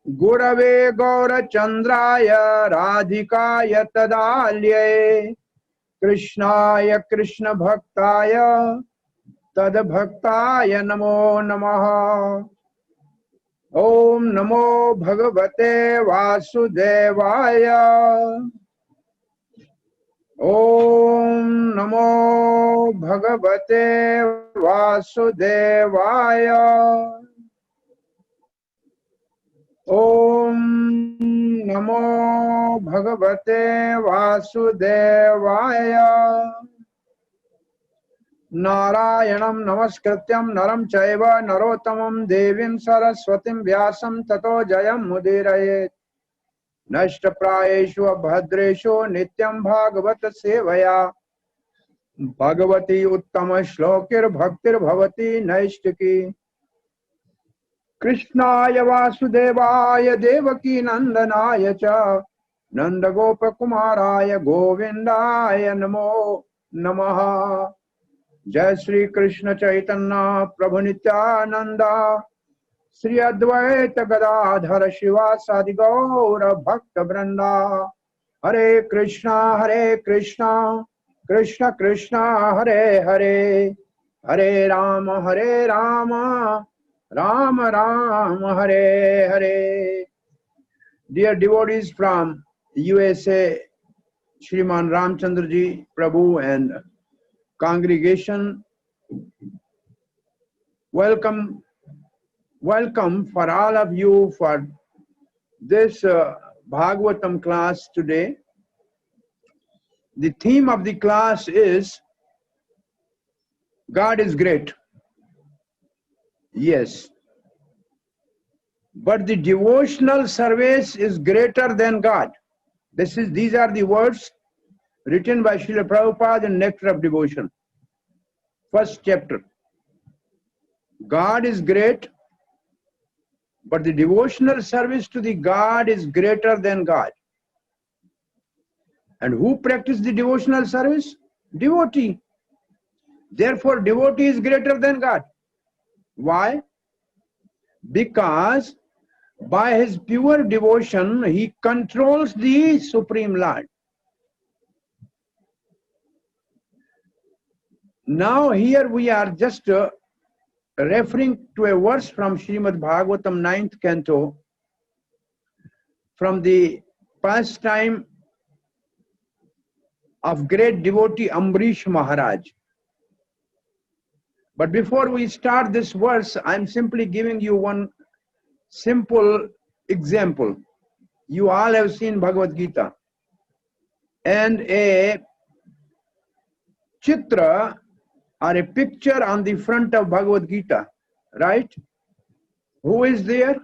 गुरवे गौरचंद्राय राधिकाय तदाल्ये कृष्णाय कृष्ण भक्ताय तद्भक्ताय नमो नमः। ओम नमो भगवते वासुदेवाय। ओम नमो भगवते वासुदेवाय। ओम नमो भगवते वासुदेवाय। नारायणं नमस्कृत्यं नरं चैव नरोत्तमं देवीं सरस्वतीं व्यासं ततो जयं मुदीरयेत्। नष्टप्रायेषु भद्रेषु नित्यं भागवत सेवया भगवती उत्तम श्लोकिर्भक्तिर्भवती नैष्टिकी। कृष्णाय वासुदेवाय देवकी नंदनाय च नंदगोपकुमाराय गोविंदाय नमो नमः। जय श्री कृष्ण चैतन्य प्रभु नित्यानंद श्री अद्वैत गदाधर शिवासादि गौर भक्त वृंदा। हरे कृष्णा कृष्ण कृष्ण हरे हरे, हरे Ram Ram Ram Hare Hare. Dear devotees from USA, Shriman Ramchandra ji Prabhu and congregation, welcome for all of you for this Bhagavatam class today. The theme of the class is God is great. Yes. But the devotional service is greater than God. These are the words written by Srila Prabhupada in Nectar of Devotion. First chapter. God is great, but the devotional service to the God is greater than God. And who practices the devotional service? Devotee. Therefore, devotee is greater than God. Why? Because by his pure devotion, he controls the Supreme Lord. Now here we are just referring to a verse from Srimad Bhagavatam 9th canto, from the pastime of great devotee Ambrish Maharaj. But before we start this verse, I'm simply giving you one simple example. You all have seen Bhagavad Gita, and a chitra or a picture on the front of Bhagavad Gita, right? Who is there?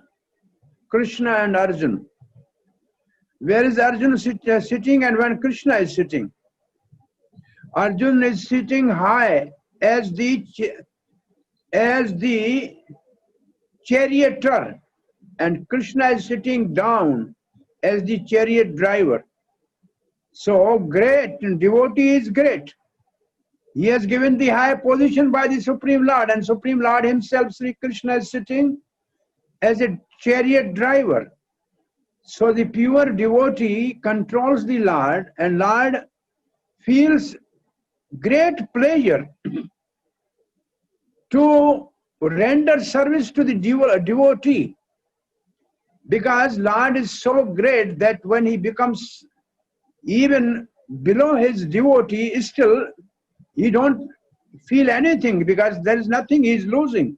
Krishna and Arjuna. Where is Arjuna sitting, and when Krishna is sitting? Arjuna is sitting high as the charioteer, and Krishna is sitting down as the chariot driver. So great, devotee is great. He has given the high position by the Supreme Lord, and Supreme Lord himself, Sri Krishna, is sitting as a chariot driver. So the pure devotee controls the Lord, and Lord feels great pleasure to render service to the devotee, because Lord is so great that when he becomes even below his devotee, still he don't feel anything, because there is nothing he is losing.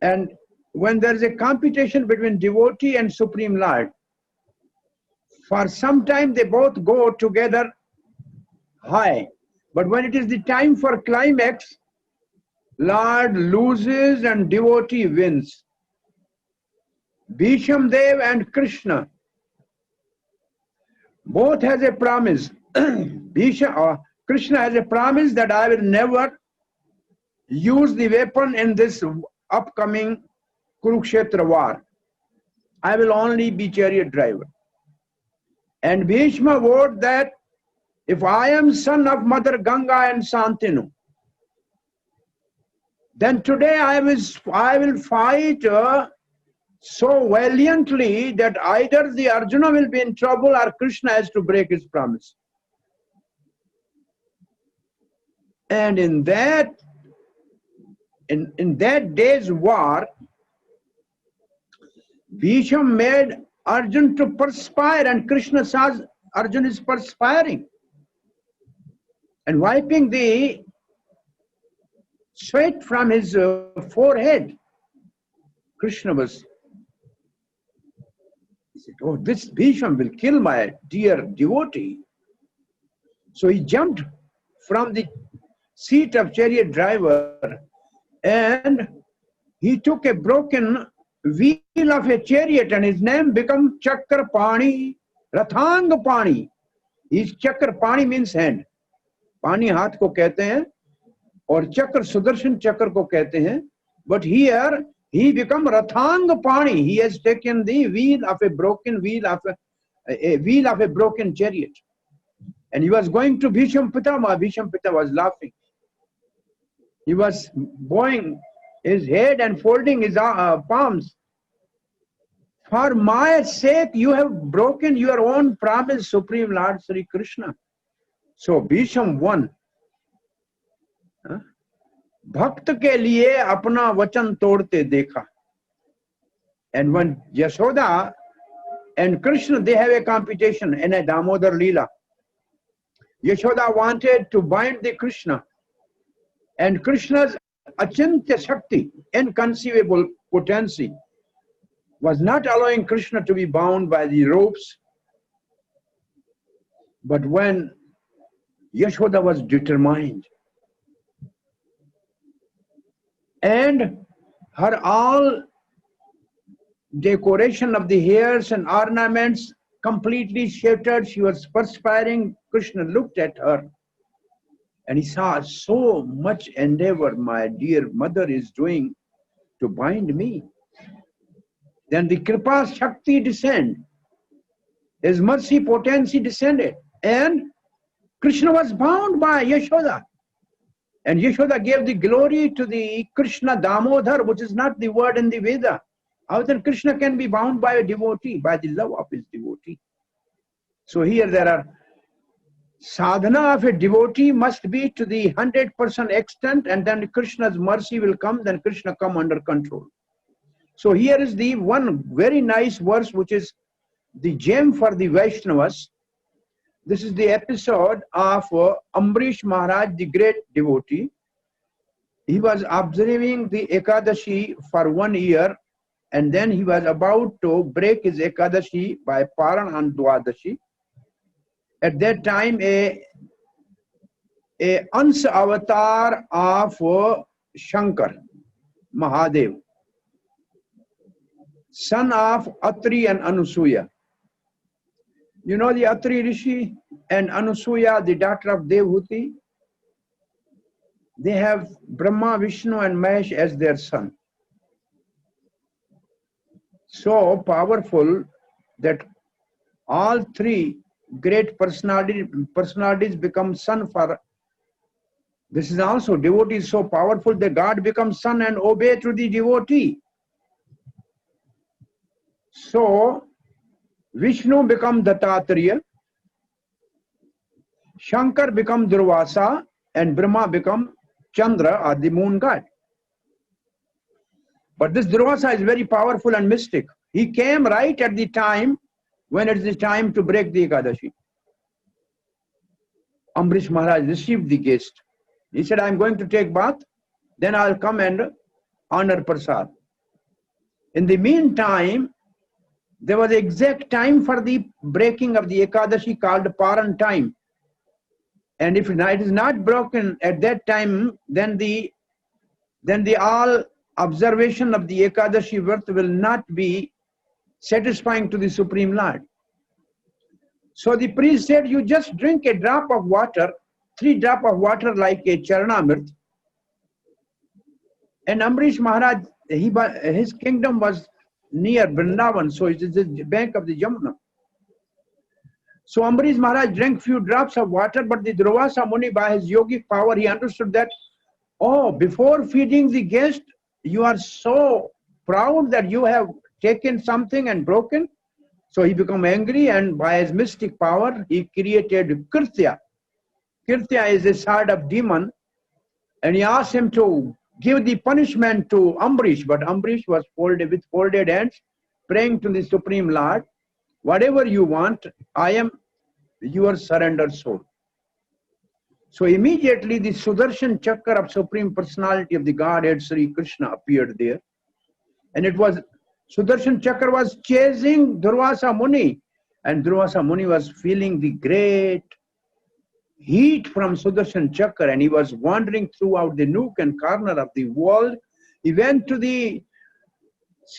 And when there is a competition between devotee and Supreme Lord, for some time they both go together high. But when it is the time for climax, Lord loses and devotee wins. Bhisham Dev and Krishna both has a promise. Krishna has a promise that I will never use the weapon in this upcoming Kurukshetra war. I will only be chariot driver. And Bhishma vowed that if I am son of Mother Ganga and Santinu, then today I will fight so valiantly that either the Arjuna will be in trouble or Krishna has to break his promise. And in that day's war, Bhishma made Arjun to perspire, and Krishna says Arjun is perspiring and wiping the sweat from his forehead. Krishna was, he said, oh, this Bhishma will kill my dear devotee. So he jumped from the seat of chariot driver and he took a broken wheel of a chariot and his name became Chakrapani, Rathangapani. His Chakrapani means hand. Pani हाथ को कहते हैं और चक्र सुदर्शन चक्र को कहते हैं. But here he become Rathangapani. He has taken the wheel of a broken wheel of a broken chariot. And he was going to Bhishma Pitama. Bhishma Pitama was laughing. He was bowing his head and folding his palms. For my sake, you have broken your own promise, Supreme Lord Sri Krishna. So Bhishma won. भक्त के लिए अपना वचन तोड़ते देखा. And when Yashoda and Krishna, they have a competition in a Damodar Leela. Yashoda wanted to bind the Krishna, and Krishna's achintya shakti, inconceivable potency, was not allowing Krishna to be bound by the ropes. But when Yashoda was determined, and her all decoration of the hairs and ornaments completely shattered, she was perspiring. Krishna looked at her and he saw so much endeavor my dear mother is doing to bind me. Then the Kripa Shakti descended, his mercy potency descended, and Krishna was bound by Yashoda. And Yashoda gave the glory to the Krishna Damodar, which is not the word in the Veda. How then Krishna can be bound by a devotee, by the love of his devotee? So here there are sadhana of a devotee must be to the 100% extent, and then Krishna's mercy will come, then Krishna come under control. So here is the one very nice verse which is the gem for the Vaishnavas. This is the episode of Ambrish Maharaj, the great devotee. He was observing the Ekadashi for 1 year, and then he was about to break his Ekadashi by Paran on Dwadashi. At that time, a Ansa avatar of Shankar, Mahadev, son of Atri and Anusuya. You know the Atri Rishi and Anusuya, the daughter of Devhuti? They have Brahma, Vishnu and Mahesh as their son. So powerful that all three great personalities become son for. This is also devotee is so powerful that God becomes son and obey to the devotee. So Vishnu become Dattatreya, Shankar become Durvasa, and Brahma become Chandra or the moon god. But this Durvasa is very powerful and mystic. He came right at the time when it is the time to break the Ekadashi. Ambrish Maharaj received the guest. He said, I am going to take bath, then I will come and honor Prasad. In the meantime, there was an exact time for the breaking of the Ekadashi called Paran time. And if it is not broken at that time, then the all observation of the Ekadashi Vrat will not be satisfying to the Supreme Lord. So the priest said, you just drink a drop of water, 3 drops of water like a Charanamrit. And Ambrish Maharaj, his kingdom was near Vrindavan, so it is the bank of the Jamuna. So Ambrish Maharaj drank few drops of water, but the Durvasa Muni, by his yogic power, he understood that, oh, before feeding the guest, you are so proud that you have taken something and broken. So he became angry, and by his mystic power, he created Kirtya. Kirtya is a sort of demon, and he asked him to give the punishment to Ambrish, but Ambrish was with folded hands, praying to the Supreme Lord, whatever you want, I am your surrendered soul. So immediately the Sudarshan Chakra of Supreme Personality of the Godhead, Sri Krishna, appeared there. And it was, Sudarshan Chakra was chasing Durvasa Muni, and Durvasa Muni was feeling the great heat from Sudarshan Chakra, and he was wandering throughout the nook and corner of the world. He went to the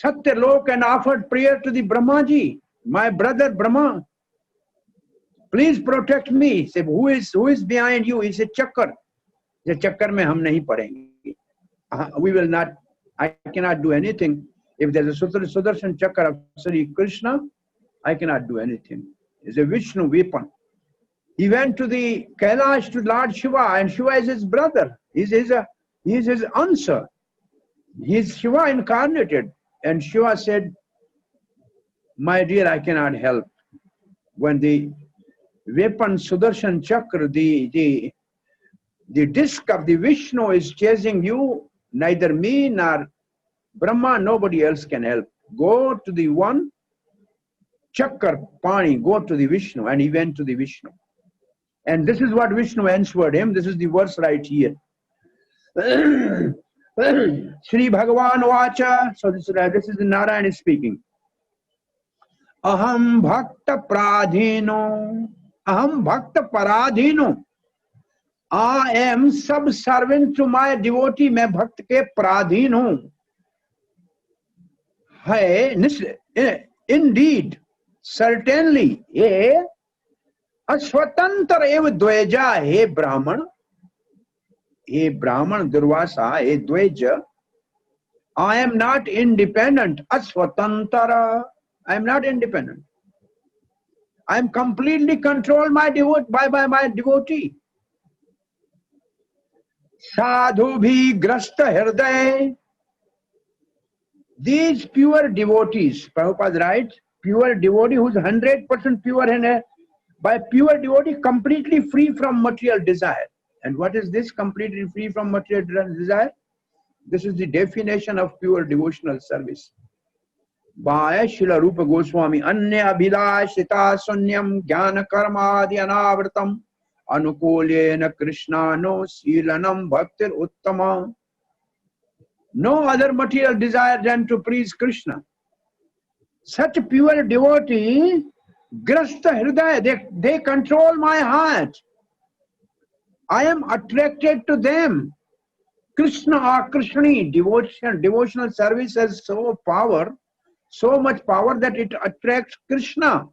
Satyalok and offered prayer to the Brahmaji, my brother Brahma, please protect me. He said, who is behind you? He said, Chakra. The Chakra mein hum nahi padenge. We will not, I cannot do anything. If there's a Sudarshan Chakra of Sri Krishna, I cannot do anything. It's a Vishnu weapon. He went to the Kailash to Lord Shiva, and Shiva is his brother. He is his answer. He is Shiva incarnated. And Shiva said, my dear, I cannot help. When the weapon Sudarshan Chakra, the disc of the Vishnu is chasing you, neither me nor Brahma, nobody else can help. Go to the one, Chakra Pani, go to the Vishnu. And he went to the Vishnu. And this is what Vishnu answered him. This is the verse right here. Sri Bhagavan Vacha. So this is Narayan speaking. Aham Bhakta Pradhino. Aham Bhakta Paradhino. I am subservient to my devotee. मैं भक्त के पराधीन हूँ. है, indeed, certainly, ये अस्वतंत्र एव द्वेजा, हे ब्राह्मण दुर्वासा, हे द्वेज, I am not independent. Aswatantara, I am not independent. I am completely controlled by my devotee. Sadhu bhi grasta hirday. These pure devotees, Prabhupada writes, pure devotee who is 100% pure and by pure devotee completely free from material desire. And what is this completely free from material desire? This is the definition of pure devotional service. By Srila Rupa Goswami, Anya Abhilashita Sunyam Jnana Karma Dhyanavratam Anukulyena Krishna no Silanam Bhaktir Uttama. No other material desire than to please Krishna. Such a pure devotee, Grasta Hridaya, they control my heart. I am attracted to them. Krishna or Krishnani, devotional service has so much power that it attracts Krishna.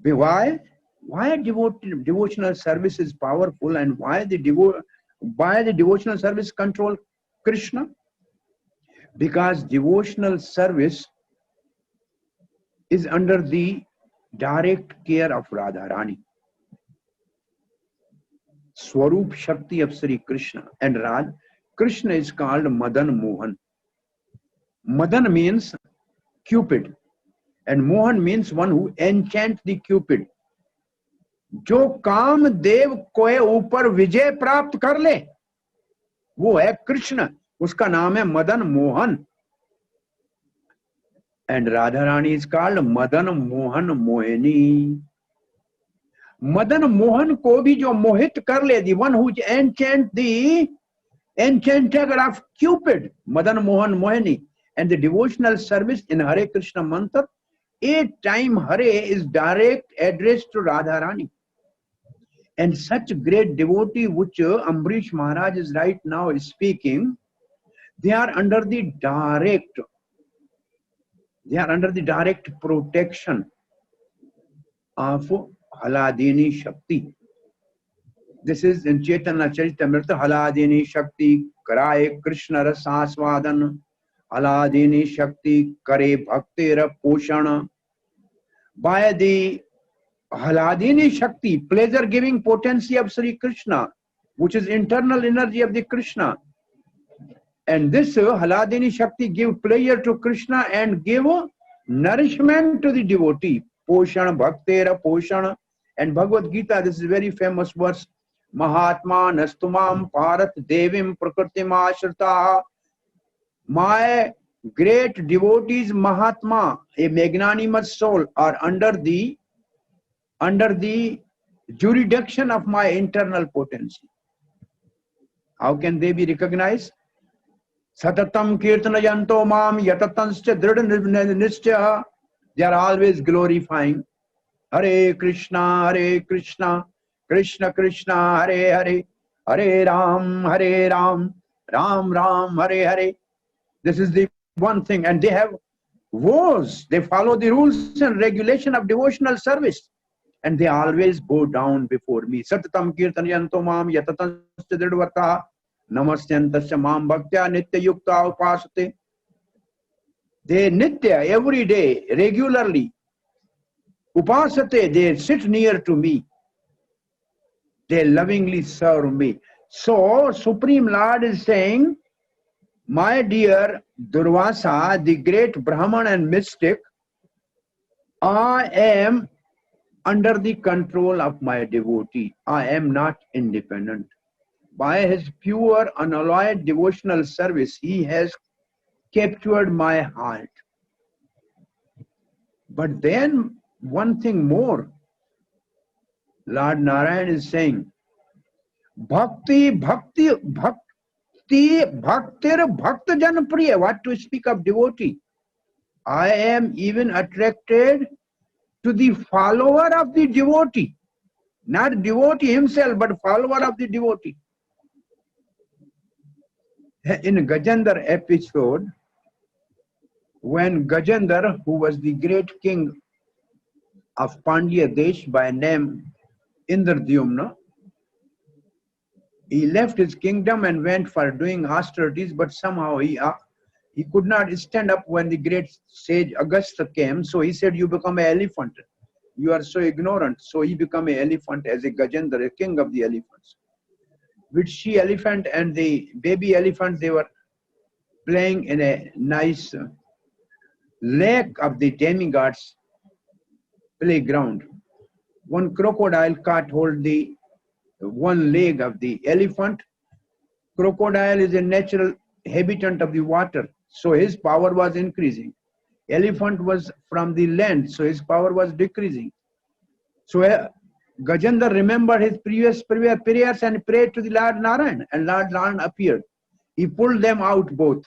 Why? Why devotional service is powerful, and why the devotional service control Krishna? Because devotional service is under the direct care of Radharani, Swarup Shakti of Sri Krishna. And Krishna is called Madan Mohan. Madan means Cupid, and Mohan means one who enchants the Cupid. जो काम देव कोए ऊपर विजय प्राप्त कर ले, वो है कृष्ण. उसका नाम है Madan Mohan. And Radharani is called Madan Mohan Mohini. Madan Mohan को भी जो मोहित कर ले, the one who enchant the enchanter of Cupid, Madan Mohan Mohini. And the devotional service in Hare Krishna mantra, 8 times Hare is direct address to Radharani. And such great devotee which Ambrish Maharaj is right now speaking, they are under the direct protection of Haladini Shakti. This is in Chaitanya Charitamrita. Haladini Shakti Karaye Krishna Rasasvadan. Haladini Shakti Kare Bhaktira Poshana. By the Haladini Shakti, pleasure giving potency of Sri Krishna, which is internal energy of the Krishna, And this Haladini Shakti give pleasure to Krishna and give nourishment to the devotee. Poshan Bhaktera Poshan. And Bhagavad Gita, this is a very famous verse. Mahatma Nastumam Parat Devim Prakritima Ashrita. My great devotees, Mahatma, a magnanimous soul, are under the jurisdiction of my internal potency. How can they be recognized? Satatam kirtanayanto mam yatatanscha dridhanishcha. They are always glorifying. Hare Krishna, Krishna Krishna, Hare Hare, Hare Ram, Ram Ram, Hare Hare. This is the one thing. And they have vows. They follow the rules and regulation of devotional service. And they always bow down before me. Satatam kirtanayanto mam yatatanscha dridhvarta. Namastyantasya mam bhaktya nitya yukta upasate. They nitya, every day, regularly, upasate, they sit near to me. They lovingly serve me. So, Supreme Lord is saying, my dear Durvasa, the great Brahman and mystic, I am under the control of my devotee. I am not independent. By his pure, unalloyed devotional service, he has captured my heart. But then, one thing more, Lord Narayan is saying, Bhakti, Bhaktir, Bhakta Janapriya. What to speak of devotee? I am even attracted to the follower of the devotee. Not devotee himself, but follower of the devotee. In Gajendra episode, when Gajendra, who was the great king of Pandya Desh by name Indradyumna, he left his kingdom and went for doing austerities, but somehow he could not stand up when the great sage Agastya came. So he said, you become an elephant. You are so ignorant. So he became an elephant as a Gajendra, a king of the elephants. With she elephant and the baby elephant, they were playing in a nice lake of the demigods playground. One crocodile caught hold the one leg of the elephant. Crocodile is a natural habitant of the water, so his power was increasing. Elephant was from the land, so his power was decreasing. So Gajendra remembered his previous prayers and prayed to the Lord Narayan, and Lord Narayan appeared. He pulled them out both.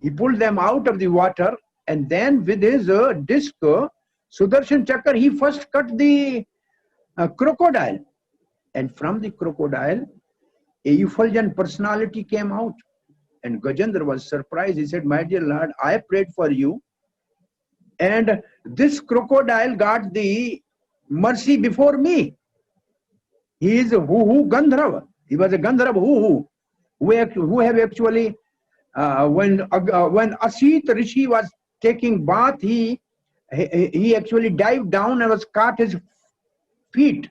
He pulled them out of the water, and then with his disc, Sudarshan Chakra, he first cut the crocodile. And from the crocodile, a effulgent personality came out. And Gajendra was surprised. He said, my dear Lord, I prayed for you. And this crocodile got the mercy before me. He is Hu Gandharva. He was a Gandharva who have actually, when Asit Rishi was taking bath, he actually dived down and was caught his feet.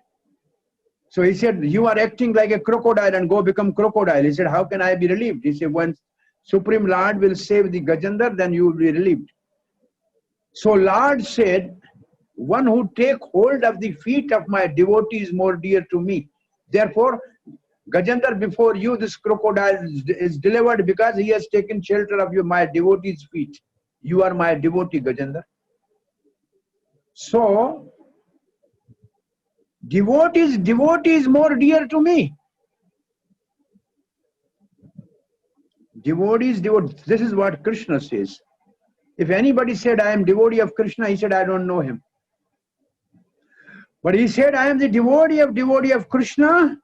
So he said, you are acting like a crocodile and go become crocodile. He said, how can I be relieved? He said, when Supreme Lord will save the Gajendra, then you will be relieved. So Lord said, one who take hold of the feet of my devotee is more dear to me. Therefore, Gajendra, before you, this crocodile is delivered because he has taken shelter of you, my devotee's feet. You are my devotee, Gajendra. So, devotee is more dear to me. Devotee. This is what Krishna says. If anybody said, I am devotee of Krishna, he said, I don't know him. But he said, I am the devotee of Krishna,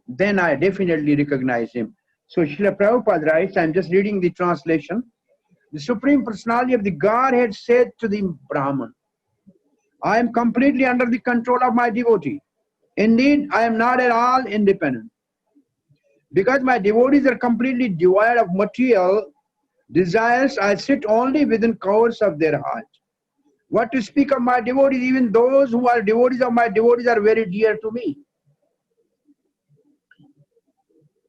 then I definitely recognize him. So Srila Prabhupada writes, I am just reading the translation. The Supreme Personality of the Godhead said to the Brahman, I am completely under the control of my devotee. Indeed, I am not at all independent. Because my devotees are completely devoid of material desires, I sit only within covers of their heart. What to speak of my devotees, even those who are devotees of my devotees are very dear to me.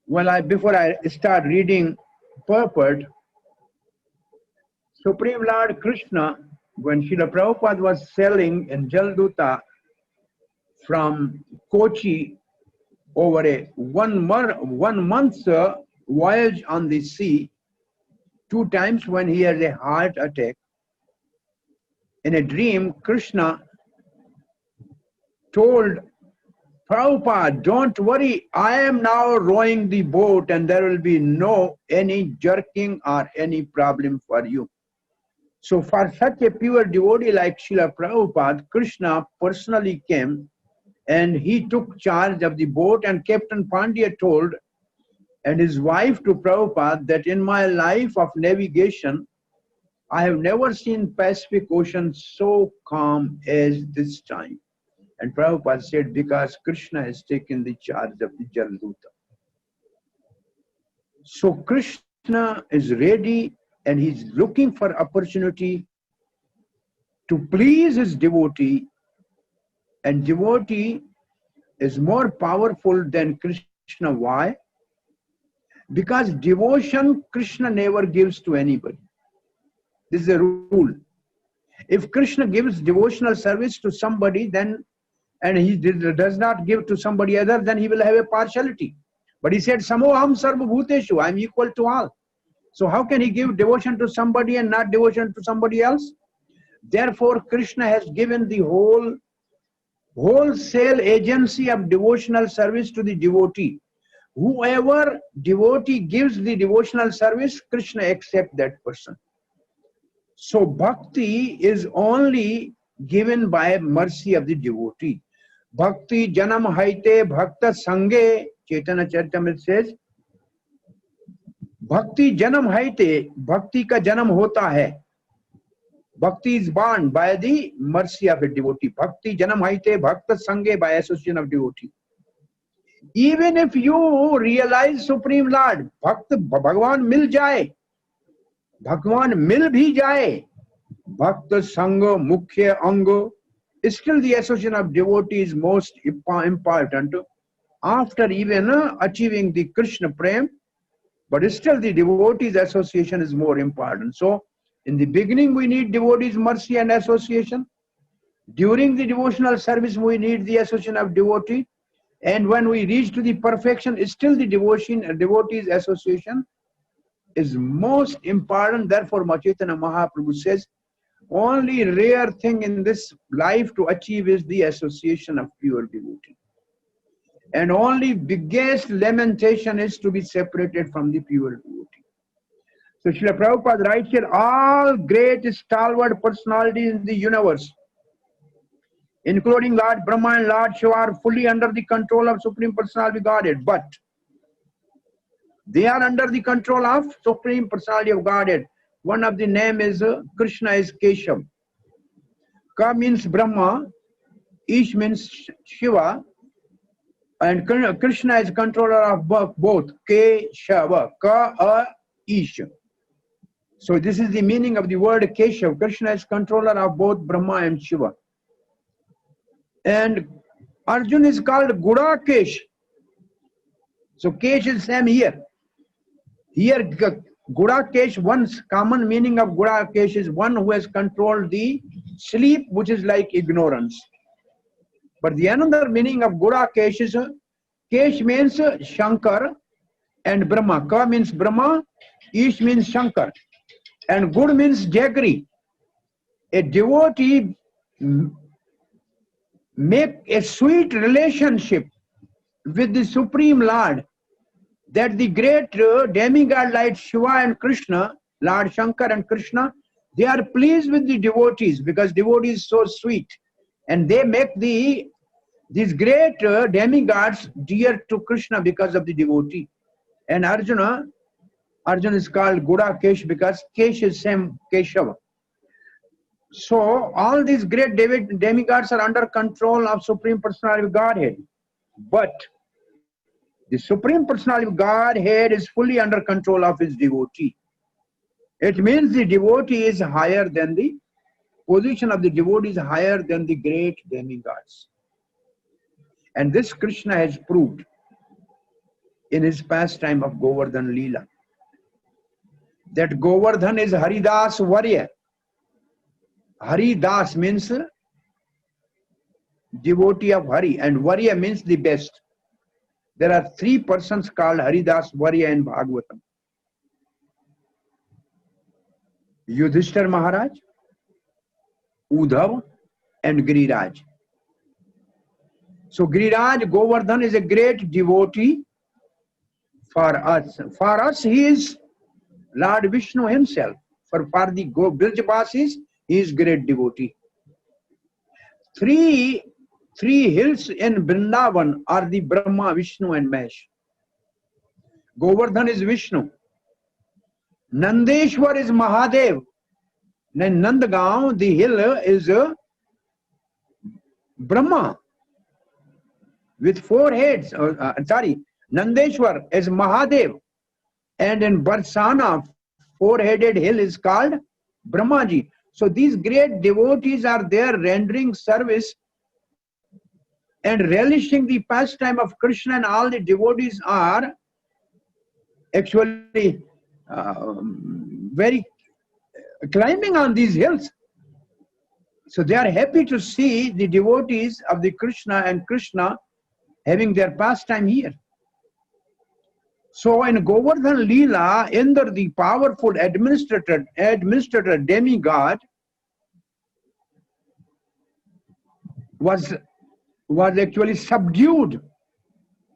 Well, before I start reading purport, Supreme Lord Krishna, when Srila Prabhupada was sailing in Jalduta from Kochi over a one month voyage on the sea, 2 times when he had a heart attack, in a dream, Krishna told Prabhupada, don't worry, I am now rowing the boat and there will be no any jerking or any problem for you. So for such a pure devotee like Srila Prabhupada, Krishna personally came and he took charge of the boat, and Captain Pandya told and his wife to Prabhupada that in my life of navigation, I have never seen Pacific Ocean so calm as this time. And Prabhupada said, because Krishna has taken the charge of the Jalduta. So Krishna is ready and he's looking for opportunity to please his devotee, and devotee is more powerful than Krishna. Why? Because devotion Krishna never gives to anybody. This is a rule. If Krishna gives devotional service to somebody, then and he does not give to somebody other, then he will have a partiality. But he said, Samoham sarva bhuteshu, I am equal to all. So how can he give devotion to somebody and not devotion to somebody else? Therefore, Krishna has given the wholesale agency of devotional service to the devotee. Whoever devotee gives the devotional service, Krishna accepts that person. So bhakti is only given by mercy of the devotee. Bhakti janam haite bhakta sange, Chaitanya Charitamrita says, Bhakti janam haite, bhakti ka janam hota hai. Bhakti is born by the mercy of a devotee. Bhakti janam haite bhakta sange, by association of devotee. Even if you realize Supreme Lord, Bhagwan mil jaye, Bhagwan mil bhi jaye, Bhakta Sangha Mukhya Anga, still the association of devotee is most important after even achieving the Krishna Prem, but still the devotee's association is more important. So in the beginning we need devotees' mercy and association. During the devotional service we need the association of devotee, and when we reach to the perfection, still the devotee's association is most important. Therefore Chaitanya Mahaprabhu says, only rare thing in this life to achieve is the association of pure devotee. And only biggest lamentation is to be separated from the pure devotee. So Srila Prabhupada writes here, all great stalwart personalities in the universe, including Lord Brahma and Lord Shiva, are fully under the control of Supreme Personality of Godhead. But they are under the control of Supreme Personality of Godhead. One of the name is Krishna is Keshav. Ka means Brahma, Ish means Shiva, and Krishna is controller of both, Keshava, Ka, Ish. So this is the meaning of the word Keshav. Krishna is controller of both Brahma and Shiva. And Arjun is called Gudakesh. So Kesh is same here. Here Gudakesh, one's common meaning of Gudakesh is one who has controlled the sleep, which is like ignorance. But the another meaning of Gudakesh is, Kesh means Shankar and Brahma. Ka means Brahma, Ish means Shankar. And Gud means Jaggery. A devotee make a sweet relationship with the Supreme Lord, that the great demigod like Shiva and Krishna, Lord Shankar and Krishna, they are pleased with the devotees because devotees so sweet, and they make these great demigods dear to Krishna because of the devotee. And Arjuna is called Gudakesh because Kesh is same Keshava. So all these great demigods are under control of Supreme Personality of Godhead. But the Supreme Personality of Godhead is fully under control of his devotee. It means the devotee is higher than the position of the devotee is higher than the great demigods. And this Krishna has proved in his pastime of Govardhan Leela. that Govardhan is Haridas Varya. Haridas means devotee of Hari, and Varya means the best. There are 3 persons called Haridas Varya in Bhagavatam. Yudhishthir Maharaj, Udhav, and Giriraj. So Giriraj Govardhan is a great devotee for us. For us, he is Lord Vishnu himself. For the Brijavasis, he is great devotee. Three hills in Vrindavan are the Brahma, Vishnu, and Mahesh. Govardhan is Vishnu. Nandeshwar is Mahadev. Then Nandagaon, the hill, is Brahma with 4 heads. Nandeshwar is Mahadev. And in Barsana, 4-headed hill is called Brahmaji. So these great devotees are there rendering service and relishing the pastime of Krishna, and all the devotees are actually very climbing on these hills. So they are happy to see the devotees of the Krishna and Krishna having their pastime here. So in Govardhan Leela, Indra, the powerful administrator demigod, was actually subdued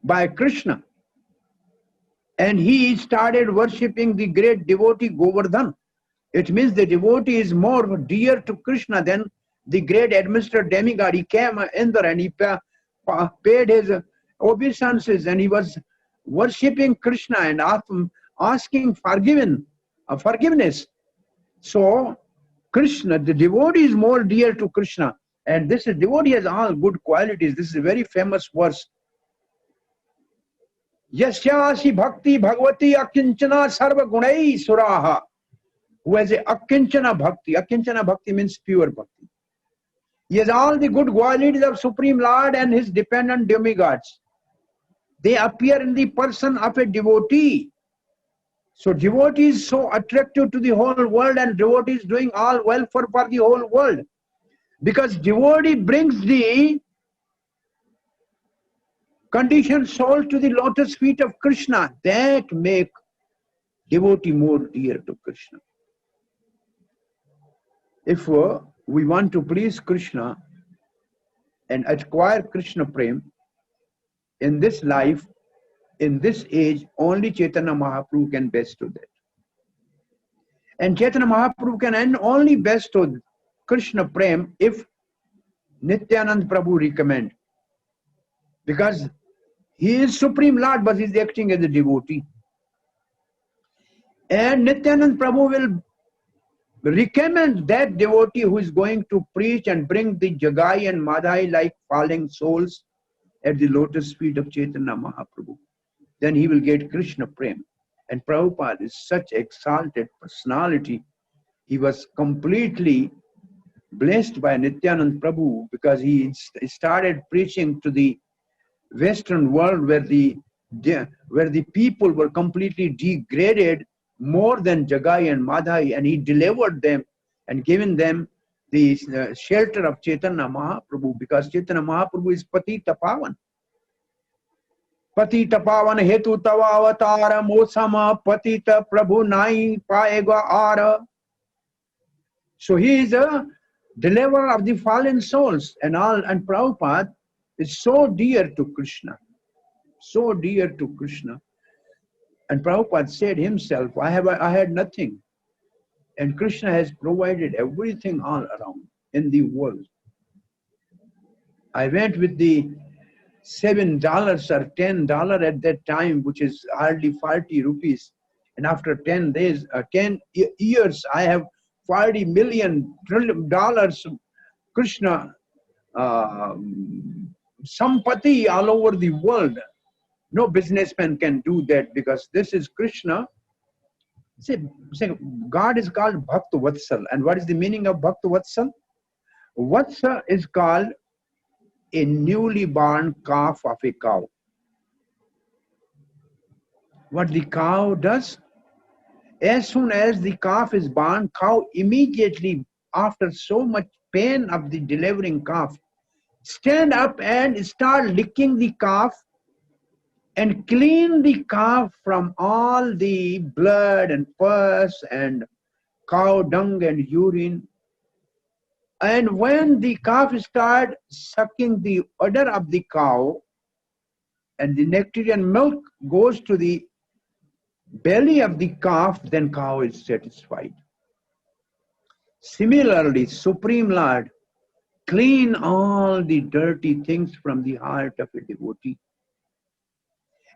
by Krishna. And he started worshipping the great devotee Govardhan. It means the devotee is more dear to Krishna than the great administrator demigod. He came Indra and he paid his obeisances, and he was worshipping Krishna and asking forgiveness. So Krishna, the devotee is more dear to Krishna. And this devotee has all good qualities. This is a very famous verse. Yasyasi bhakti bhagavati akinchana sarva gunai suraha. Who has a akinchana bhakti. Akinchana bhakti means pure bhakti. He has all the good qualities of Supreme Lord and his dependent demigods. They appear in the person of a devotee. So devotee is so attractive to the whole world, and devotee is doing all well for the whole world. Because devotee brings the conditioned soul to the lotus feet of Krishna. That make devotee more dear to Krishna. If we want to please Krishna and acquire Krishna Prem in this life, in this age, only Chaitanya Mahaprabhu can bestow that. And Chaitanya Mahaprabhu can only bestow Krishna Prem if Nityanand Prabhu recommend. Because he is Supreme Lord, but he is acting as a devotee. And Nityanand Prabhu will recommend that devotee who is going to preach and bring the Jagai and Madhai like falling souls at the lotus feet of Chaitanya Mahaprabhu. Then he will get Krishna Prem. And Prabhupada is such exalted personality. He was completely blessed by Nityanand Prabhu because he started preaching to the Western world where the people were completely degraded more than Jagai and Madhai, and he delivered them and given them the shelter of Chaitanya Mahaprabhu, because Chaitanya Mahaprabhu is Patita Pavan. Patita Pavan hetu tava avatara mosama patita Prabhu nai paega ara. So he is a deliverer of the fallen souls, and Prabhupada is so dear to Krishna, so dear to Krishna. And Prabhupada said himself, I had nothing, and Krishna has provided everything all around in the world. I went with the $7 or $10 at that time, which is hardly 40 rupees. And after 10 years, I have $40 million Krishna sampati all over the world. No businessman can do that, because this is Krishna. Say, God is called Bhakta Vatsal. And what is the meaning of Bhakta Vatsal? Vatsa is called a newly born calf of a cow. What the cow does? As soon as the calf is born, cow immediately, after so much pain of the delivering calf, stand up and start licking the calf and clean the calf from all the blood and pus and cow dung and urine. And when the calf start sucking the udder of the cow and the nectarian milk goes to the belly of the calf, then cow is satisfied. Similarly, Supreme Lord clean all the dirty things from the heart of a devotee.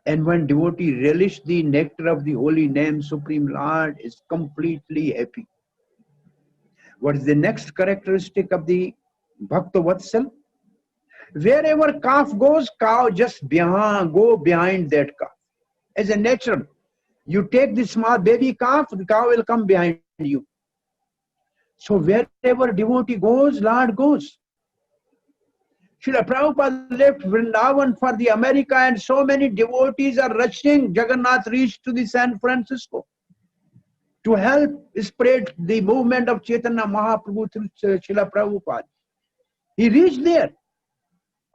And when devotee relish the nectar of the holy name, Supreme Lord is completely happy. What is the next characteristic of the Bhakta Vatsal? Wherever calf goes, cow just go behind that calf. As a natural, you take the small baby calf, the cow will come behind you. So wherever devotee goes, Lord goes. Srila Prabhupada left Vrindavan for the America, and so many devotees are rushing. Jagannath reached to the San Francisco to help spread the movement of Chaitanya Mahaprabhu through Srila Prabhupada. He reached there.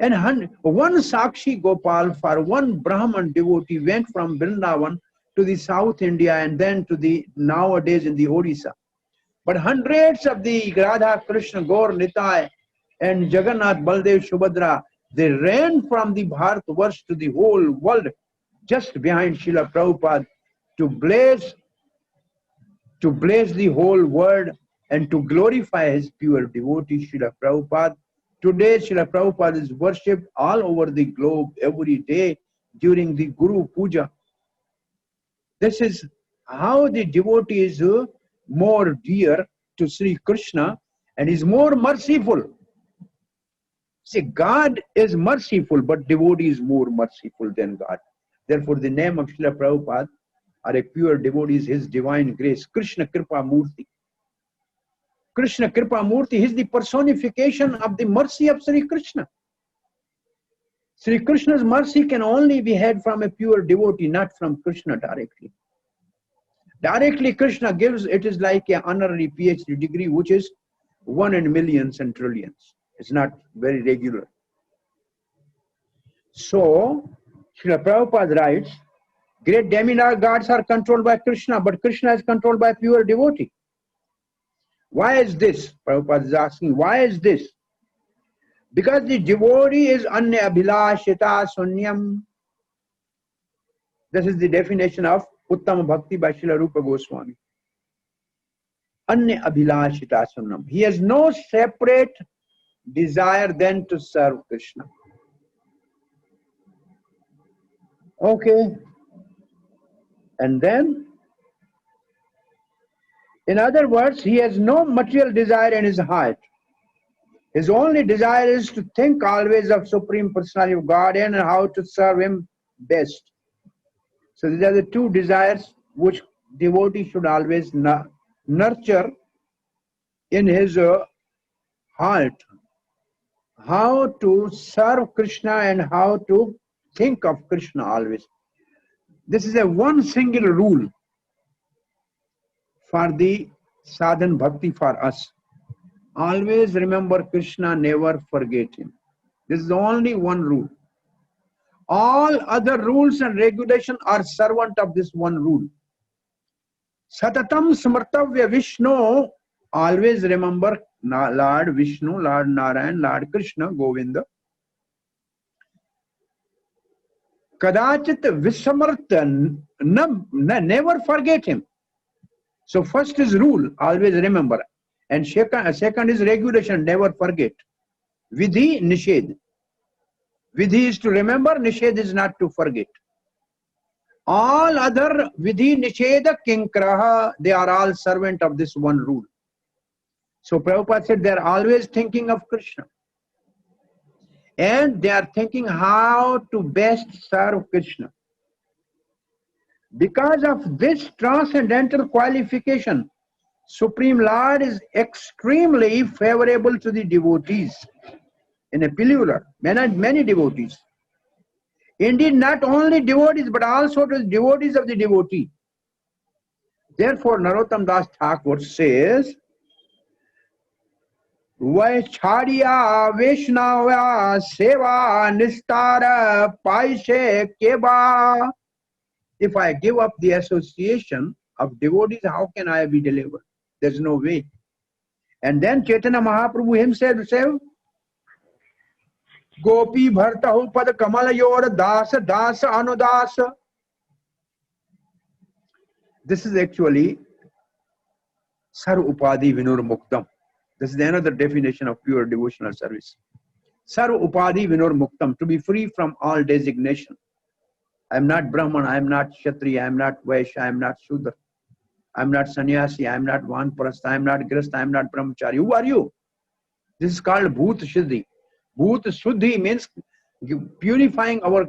And one Sakshi Gopal for one Brahman devotee went from Vrindavan to the South India and then to the nowadays in the Odisha. But hundreds of the Radha Krishna Gaur Nitai and Jagannath Baldev Subhadra, they ran from the Bharatvarsh to the whole world just behind Srila Prabhupada to blaze the whole world and to glorify his pure devotee Srila Prabhupada. Today Srila Prabhupada is worshipped all over the globe every day during the Guru Puja. This is how the devotee is more dear to Sri Krishna and is more merciful. See, God is merciful, but devotee is more merciful than God. Therefore, the name of Srila Prabhupada, or a pure devotee, is his divine grace, Krishna Kripa Murti. Krishna Kripa Murti is the personification of the mercy of Sri Krishna. Sri Krishna's mercy can only be had from a pure devotee, not from Krishna directly. Directly Krishna gives, it is like an honorary PhD degree, which is 1 in millions and trillions. It's not very regular. So, Srila Prabhupada writes, great demigods are controlled by Krishna, but Krishna is controlled by pure devotee. Why is this? Prabhupada is asking, why is this? Because the devotee is anya abhilashita sunyam. This is the definition of Uttama Bhakti by Srila Rupa Goswami. Anya abhilashita sunyam. He has no separate desire than to serve Krishna. Okay. And then, in other words, he has no material desire in his heart. His only desire is to think always of Supreme Personality of Godhead and how to serve him best. So these are the two desires which devotee should always nurture in his heart. How to serve Krishna and how to think of Krishna always. This is a one single rule for the sadhan bhakti for us. Always remember Krishna, never forget him. This is only one rule. All other rules and regulations are servant of this one rule. Satatam Samartavya Vishnu, always remember Lord Vishnu, Lord Narayan, Lord Krishna, Govinda. Kadachit Visamartan, never forget him. So first is rule, always remember. And second is regulation, never forget. Vidhi, Nished. Vidhi is to remember, Nished is not to forget. All other Vidhi, Nisheda, Kinkraha, they are all servant of this one rule. So Prabhupada said they are always thinking of Krishna. And they are thinking how to best serve Krishna. Because of this transcendental qualification, Supreme Lord is extremely favorable to the devotees in a plural, many devotees. Indeed, not only devotees, but also to the devotees of the devotee. Therefore, Narottam Das Thakur says, Vaishchariya Vaishnava Seva Nistara Paishe Keba. If I give up the association of devotees, how can I be delivered? There's no way. And then Chaitanya Mahaprabhu himself said, Gopi Bhartahu Pad Kamala Yor Dasa Dasa Anudasa. This is actually Sarv Upadi Vinur Muktam. This is another definition of pure devotional service. Sarv Upadi Vinur Muktam, to be free from all designation. I am not Brahman, I am not Kshatriya, I am not Vaishya, I am not Shudra, I am not Sannyasi, I am not Vanprastha, I am not Grihastha, I am not Brahmachari. Who are you? This is called Bhut Shuddhi. Bhut Shuddhi means purifying our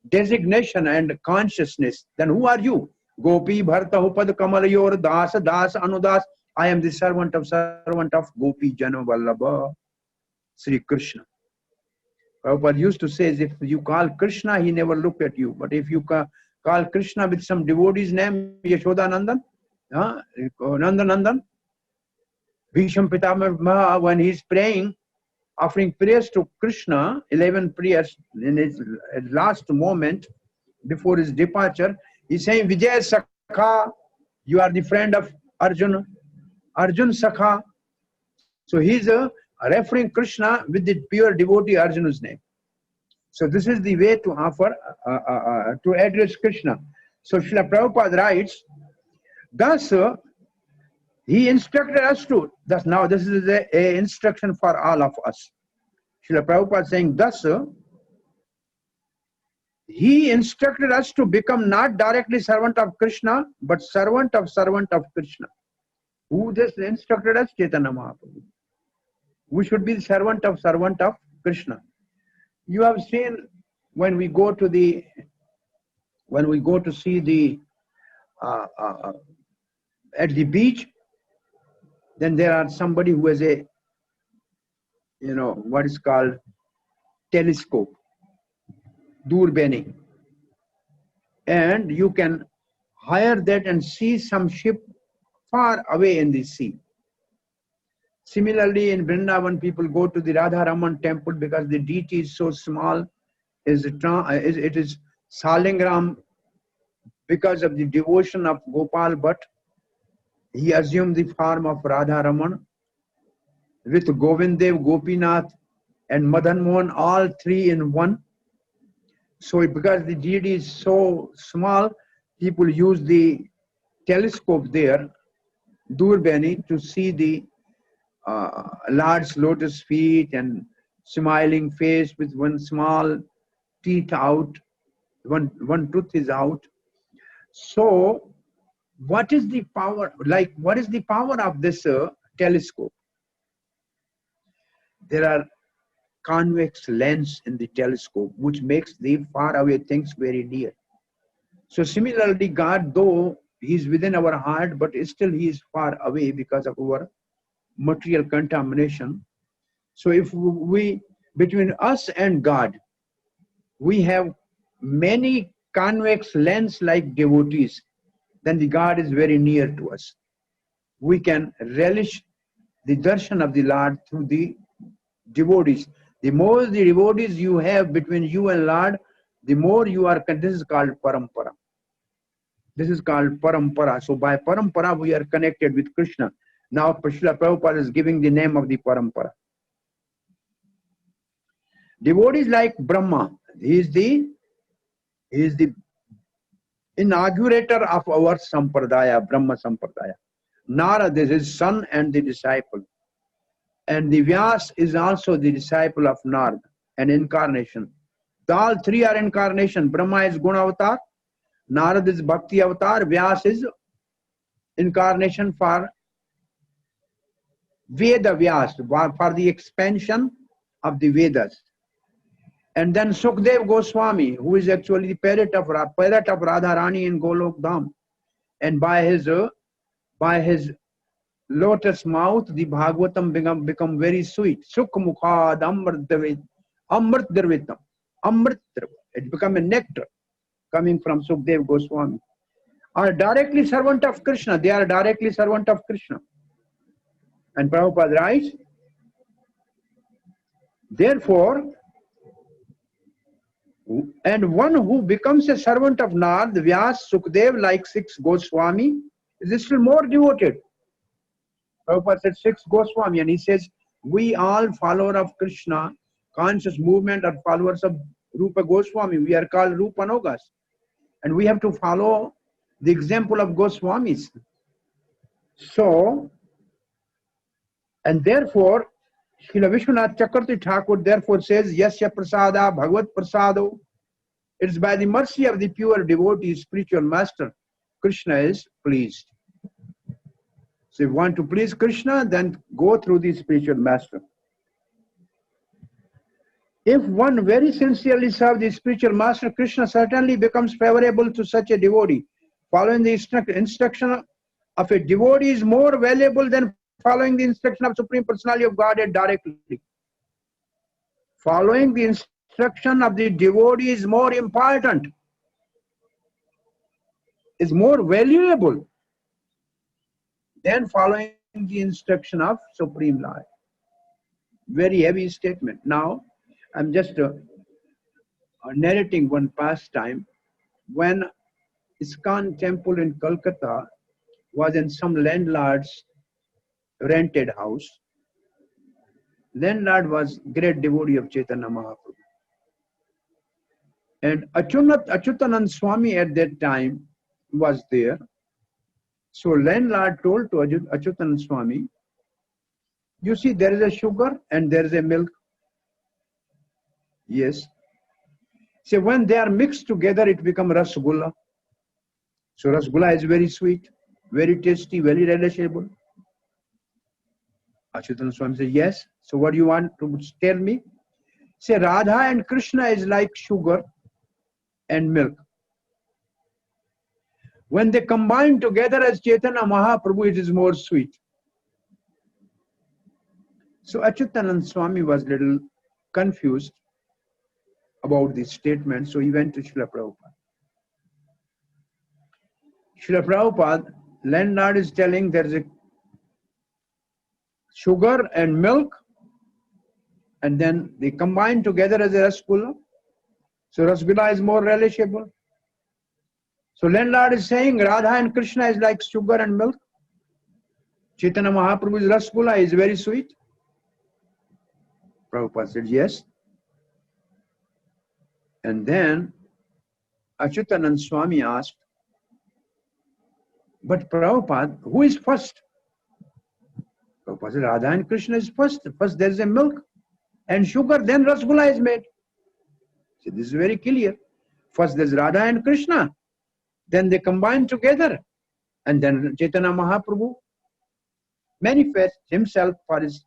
designation and consciousness. Then who are you? Gopi Bharta Upad Kamalayor Dasa Dasa Anudas. I am the servant of Gopi Jana Vallabha, Sri Krishna. Prabhupada used to say, if you call Krishna, he never looked at you. But if you call Krishna with some devotee's name, Yashoda Nandan, Nandan, Bhisham Pitamaha, when he's praying, offering prayers to Krishna, 11 prayers in his last moment before his departure, he's saying, Vijay Sakha, you are the friend of Arjuna. Arjun Sakha. So he's referring Krishna with the pure devotee Arjuna's name. So this is the way to offer, to address Krishna. So Srila Prabhupada writes, thus he instructed us to, thus now this is a instruction for all of us. Srila Prabhupada saying, thus he instructed us to become not directly servant of Krishna, but servant of Krishna. Who just instructed us? Chaitanya Mahaprabhu. We should be the servant of Krishna. You have seen when we go to see the at the beach, then there are somebody who has a, what is called telescope, Durbani, and you can hire that and see some ship far away in the sea. Similarly, in Vrindavan, people go to the Radha Raman temple because the deity is so small. It is Salingram because of the devotion of Gopal Bhatt. He assumed the form of Radha Raman with Govindev, Gopinath and Madan Mohan, all three in one. So because the deity is so small, people use the telescope there, Durbani, to see the large lotus feet and smiling face with one small teeth out, one tooth is out. So what is the power, what is the power of this telescope? There are convex lens in the telescope which makes the far away things very near. So similarly, God, though he is within our heart, but still he is far away because of our material contamination. So if we, between us and God, we have many convex lens like devotees, then the God is very near to us. We can relish the darshan of the Lord through the devotees. The more the devotees you have between you and Lord, the more you are, this is called parampara. This is called parampara. So by parampara, we are connected with Krishna. Now Srila Prabhupada is giving the name of the parampara. Devotees like Brahma, he is the inaugurator of our sampradaya, Brahma sampradaya. Narada is his son and the disciple. And the Vyas is also the disciple of Narada, an incarnation. All three are incarnation. Brahma is Guna avatar, Narada is Bhakti avatar, Vyas is incarnation for Veda Vyas, for the expansion of the Vedas. And then Sukdev Goswami, who is actually the parrot of Radharani in Golok Dham. And by his lotus mouth, the Bhagavatam become very sweet. Sukh Mukhad Amrit Darvitam. It become a nectar coming from Sukdev Goswami. are directly servant of Krishna. They are directly servant of Krishna. And Prabhupada writes, therefore, and one who becomes a servant of Narad, Vyas, Sukdev, like 6 Goswami, is still more devoted. Prabhupada said 6 Goswami, and he says, we all follower of Krishna, conscious movement, are followers of Rupa Goswami. We are called Rupanogas. And we have to follow the example of Goswamis. So, and therefore, Srila Vishwanath Chakravarti Thakur therefore says, Yasya Prasada Bhagavad Prasado. It's by the mercy of the pure devotee, spiritual master, Krishna is pleased. So if you want to please Krishna, then go through the spiritual master. If one very sincerely serves the spiritual master, Krishna certainly becomes favorable to such a devotee. Following the instruction of a devotee is more valuable than following the instruction of Supreme Personality of Godhead directly. Following the instruction of the devotee is more important, is more valuable than following the instruction of Supreme Lord. Very heavy statement. Now, I'm just narrating one pastime. When ISKCON temple in Kolkata was in some landlord's rented house, landlord was great devotee of Chaitanya Mahaprabhu. And Achyutanand Swami at that time was there. So landlord told to Achyutanand Swami, you see there is a sugar and there is a milk. Yes. So when they are mixed together, it becomes rasgulla. So rasgulla is very sweet, very tasty, very relishable. Achyutanand Swami said, yes. So what do you want to tell me? Say Radha and Krishna is like sugar and milk. When they combine together as Chaitanya Mahaprabhu, it is more sweet. So Achyutanand Swami was a little confused about this statement, so he went to Srila Prabhupada. Srila Prabhupada, landlord is telling there is a sugar and milk, and then they combine together as a rasgulla. So rasgulla is more relishable. So landlord is saying Radha and Krishna is like sugar and milk. Chaitanya Mahaprabhu's rasgulla is very sweet. Prabhupada said yes. And then Achyutanand Swami asked, but Prabhupada, who is first? Prabhupada said, Radha and Krishna is first. First there is a milk and sugar, then rasgulla is made. So this is very clear. First there is Radha and Krishna, then they combine together, and then Chaitanya Mahaprabhu manifests himself for his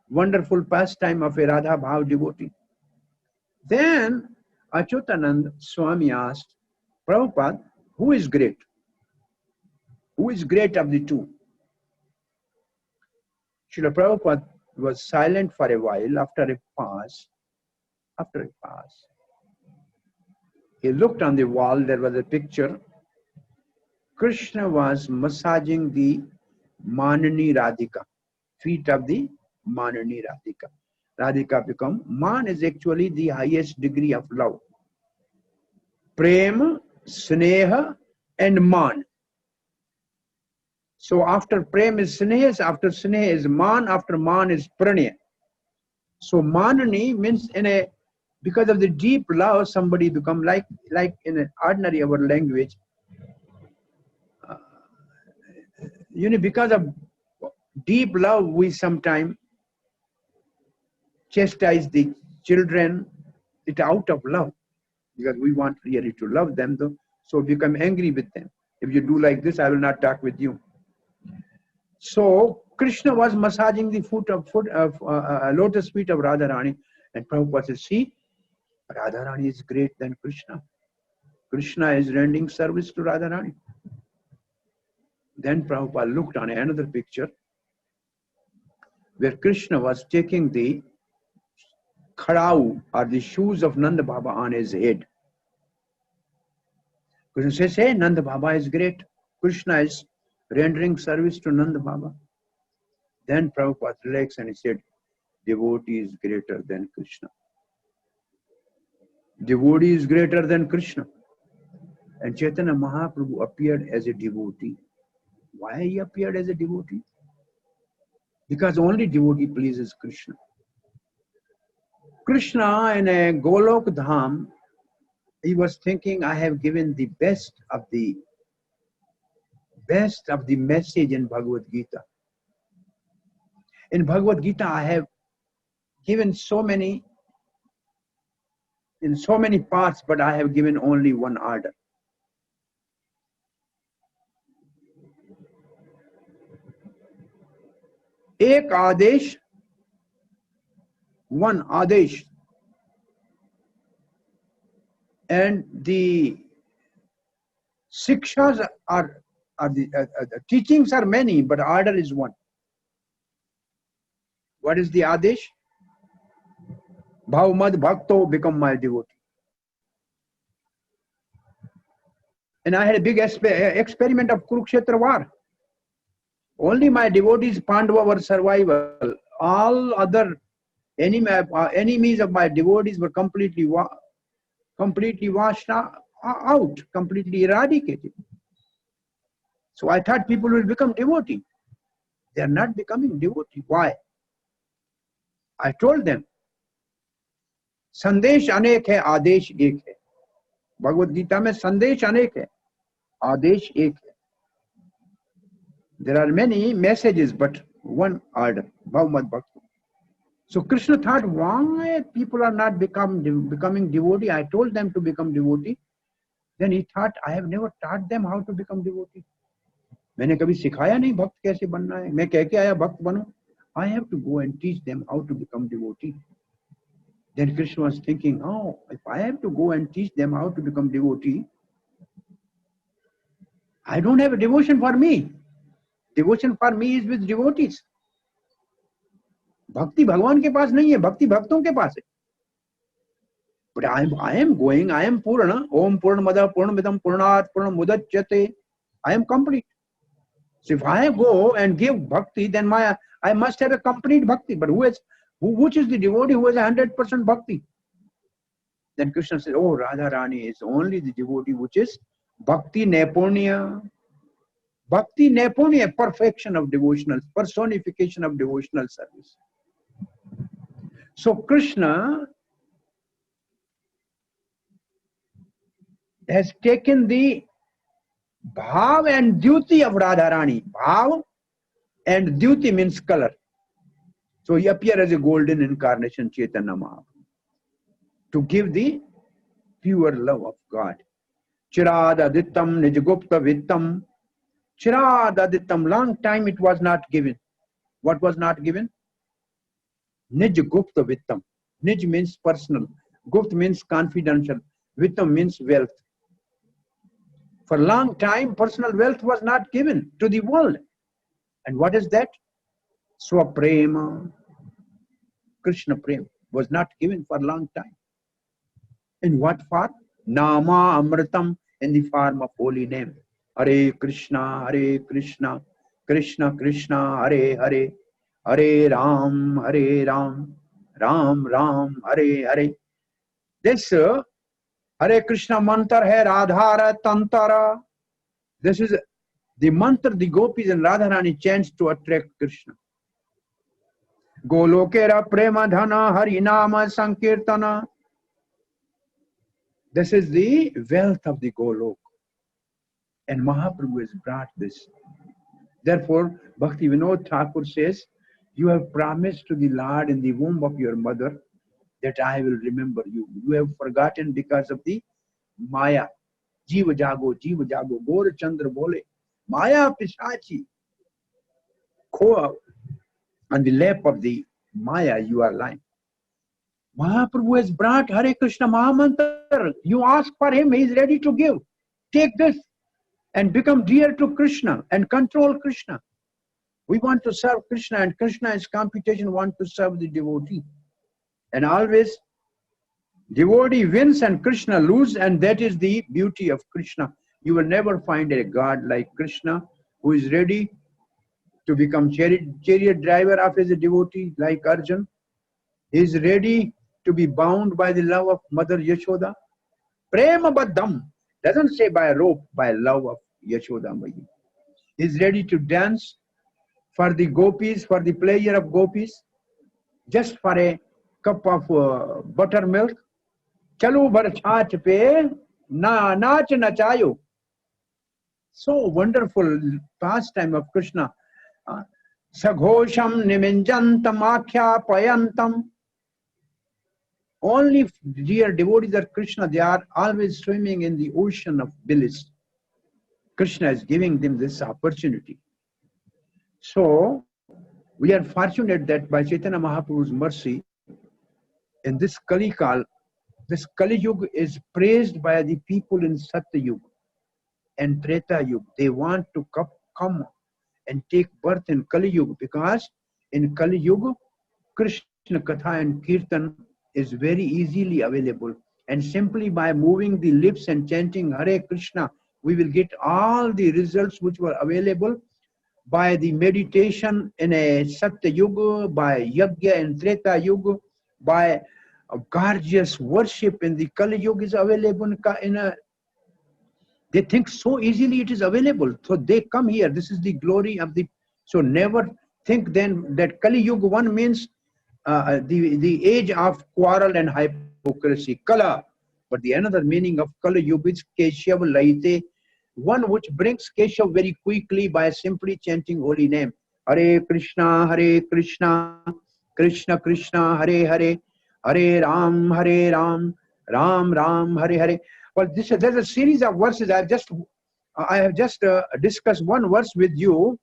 wonderful pastime of a Radha Bhav devotee. Then Achyutanand Swami asked, Prabhupada, who is great? Who is great of the two? Srila Prabhupada was silent for a while. After a pause, he looked on the wall. There was a picture. Krishna was massaging the Manani Radhika, feet of the Manani Radhika. Radhika become, Man is actually the highest degree of love. Prema, Sneha and Man. So after Prem is Sneha, after Sneha is Man, after Man is Pranaya. So Manani means because of the deep love, somebody become like in an ordinary our language. Because of deep love, we sometimes chastise the children, it out of love, because we want really to love them, though. So become angry with them. If you do like this, I will not talk with you. So Krishna was massaging the lotus feet of Radharani, and Prabhupada says, see, Radharani is great than Krishna. Krishna is rendering service to Radharani. Then Prabhupada looked on another picture where Krishna was taking the khadau or the shoes of Nanda Baba on his head. Krishna says, hey, Nanda Baba is great. Krishna is rendering service to Nanda Baba. Then Prabhupada relaxed and he said, devotee is greater than Krishna. Devotee is greater than Krishna. And Chaitanya Mahaprabhu appeared as a devotee. Why he appeared as a devotee? Because only devotee pleases Krishna. Krishna in a Golok Dham, he was thinking, I have given the best of the message in Bhagavad Gita. In Bhagavad Gita, I have given in so many parts, but I have given only one order. Ek Adesh, one Adesh. And the Sikshas are the teachings are many, but order is one. What is the Adesh? Bhavmad Bhakto, become my devotee. And I had a big experiment of Kurukshetra war. Only my devotees, Pandava, were survival. All other enemies of my devotees were completely washed out, completely eradicated. So I thought people will become devotee. They are not becoming devotee. Why? I told them, संदेश अनेक है, आदेश एक है. भगवद गीता में संदेश अनेक है, आदेश एक है. There are many messages, but one order, Bhavmad Bhakta. So Krishna thought, why people are not becoming devotee? I told them to become devotee. Then he thought, I have never taught them how to become devotee. मैंने कभी सिखाया नहीं भक्त कैसे बनना है. मैं कह के आया भक्त बनो. I have to go and teach them how to become devotee. Then Krishna was thinking, oh, if I have to go and teach them how to become devotee, I don't have a devotion for me. Devotion for me is with devotees. Bhakti भगवान के पास नहीं है, भक्ति भक्तों के पास है. But I am going, I am Purna. Om Purnamada Purnamidam Purnat Purnamudachyate. I am complete. So if I go and give bhakti, then I must have a complete bhakti. But which is the devotee who has 100% bhakti? Then Krishna said, oh, Radharani is only the devotee which is bhakti nepunya. Bhakti nepunya, perfection of devotional, personification of devotional service. So Krishna has taken the bhav and duty of Radharani. Bhav and duty means color. So he appeared as a golden incarnation, Chaitanya Mahaprabhu, to give the pure love of God. Chirad adittam nijgupta vittam. Chirad adittam, long time it was not given. What was not given? Nijgupta vittam. Nij means personal. Gupt means confidential. Vittam means wealth. For a long time, personal wealth was not given to the world. And what is that? Swaprema, Krishna Prema was not given for a long time. In what form? Nama Amritam, in the form of holy name. Hare Krishna, Krishna Krishna, Hare Hare, Hare Ram, Ram Ram, Hare Hare. This Hare Krishna mantra hai Radhara Tantara. This is the mantra the gopis and Radharani chants to attract Krishna. Golokera prema dhana harinama sankirtana. This is the wealth of the Golok. And Mahaprabhu has brought this. Therefore, Bhakti Vinod Thakur says, you have promised to the Lord in the womb of your mother that I will remember you. You have forgotten because of the Maya. Jiva Jago, Gaur Chandra Bole. Maya Pisachi. On the lap of the Maya you are lying. Mahaprabhu has brought Hare Krishna Mahamantra. You ask for him, he is ready to give. Take this and become dear to Krishna and control Krishna. We want to serve Krishna, and Krishna is computation want to serve the devotee. And always devotee wins and Krishna loses, and that is the beauty of Krishna. You will never find a God like Krishna who is ready to become chariot driver of his devotee like Arjun. He is ready to be bound by the love of Mother Yashoda. Prema Baddham doesn't say by rope, by love of Yashoda Mayi. He is ready to dance for the gopis, for the pleasure of gopis, just for a cup of buttermilk. Chalu bhar chhaach pe na naach nachayo. So wonderful pastime of Krishna. Saghosham niminjantam akhya payantam. Only dear devotees of Krishna, they are always swimming in the ocean of bliss. Krishna is giving them this opportunity. So, we are fortunate that by Chaitanya Mahaprabhu's mercy, in this Kali Kal, this Kali Yuga is praised by the people in Satya Yuga and Treta Yuga. They want to come and take birth in Kali Yuga because in Kali Yuga, Krishna Katha and Kirtan is very easily available. And simply by moving the lips and chanting Hare Krishna, we will get all the results which were available by the meditation in a Satya Yuga, by Yajna in Treta Yuga, by a gorgeous worship in the Kali Yuga is available in a. They think so easily it is available. So they come here. This is the glory of the. So never think then that Kali Yuga one means the age of quarrel and hypocrisy, Kala. But the another meaning of Kali Yuga is Keshav Laite, one which brings Keshav very quickly by simply chanting holy name. Hare Krishna, Krishna Krishna, Hare Hare, Hare Ram, Ram Ram, Hare Hare. Well, there's a series of verses. I have just discussed one verse with you.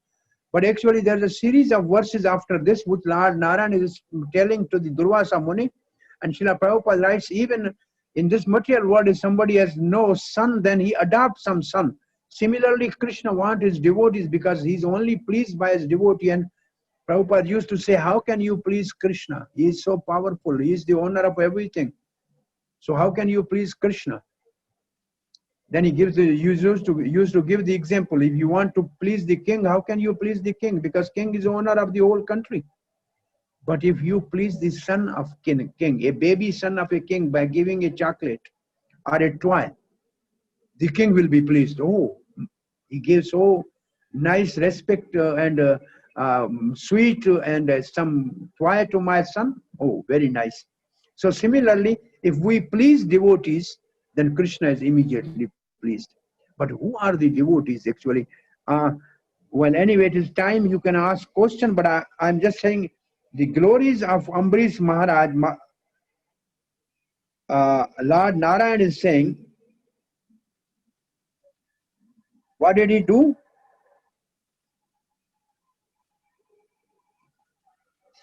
But actually, there's a series of verses after this which Lord Narayan is telling to the Durvasa Muni. And Srila Prabhupada writes, even in this material world, if somebody has no son, then he adopts some son. Similarly, Krishna wants his devotees because he's only pleased by his devotee. And Prabhupada used to say, how can you please Krishna? He is so powerful. He is the owner of everything. So how can you please Krishna? Then he gives used to give the example. If you want to please the king, how can you please the king? Because king is owner of the whole country. But if you please the son of king, a baby son of a king by giving a chocolate or a toy, the king will be pleased. Oh, he gives so nice respect and sweet and some toy to my son. Oh, very nice. So similarly, if we please devotees, then Krishna is immediately pleased. But who are the devotees actually? Well, anyway, it is time you can ask question, but I'm just saying the glories of Ambarish Maharaj. Lord Narayan is saying, what did he do?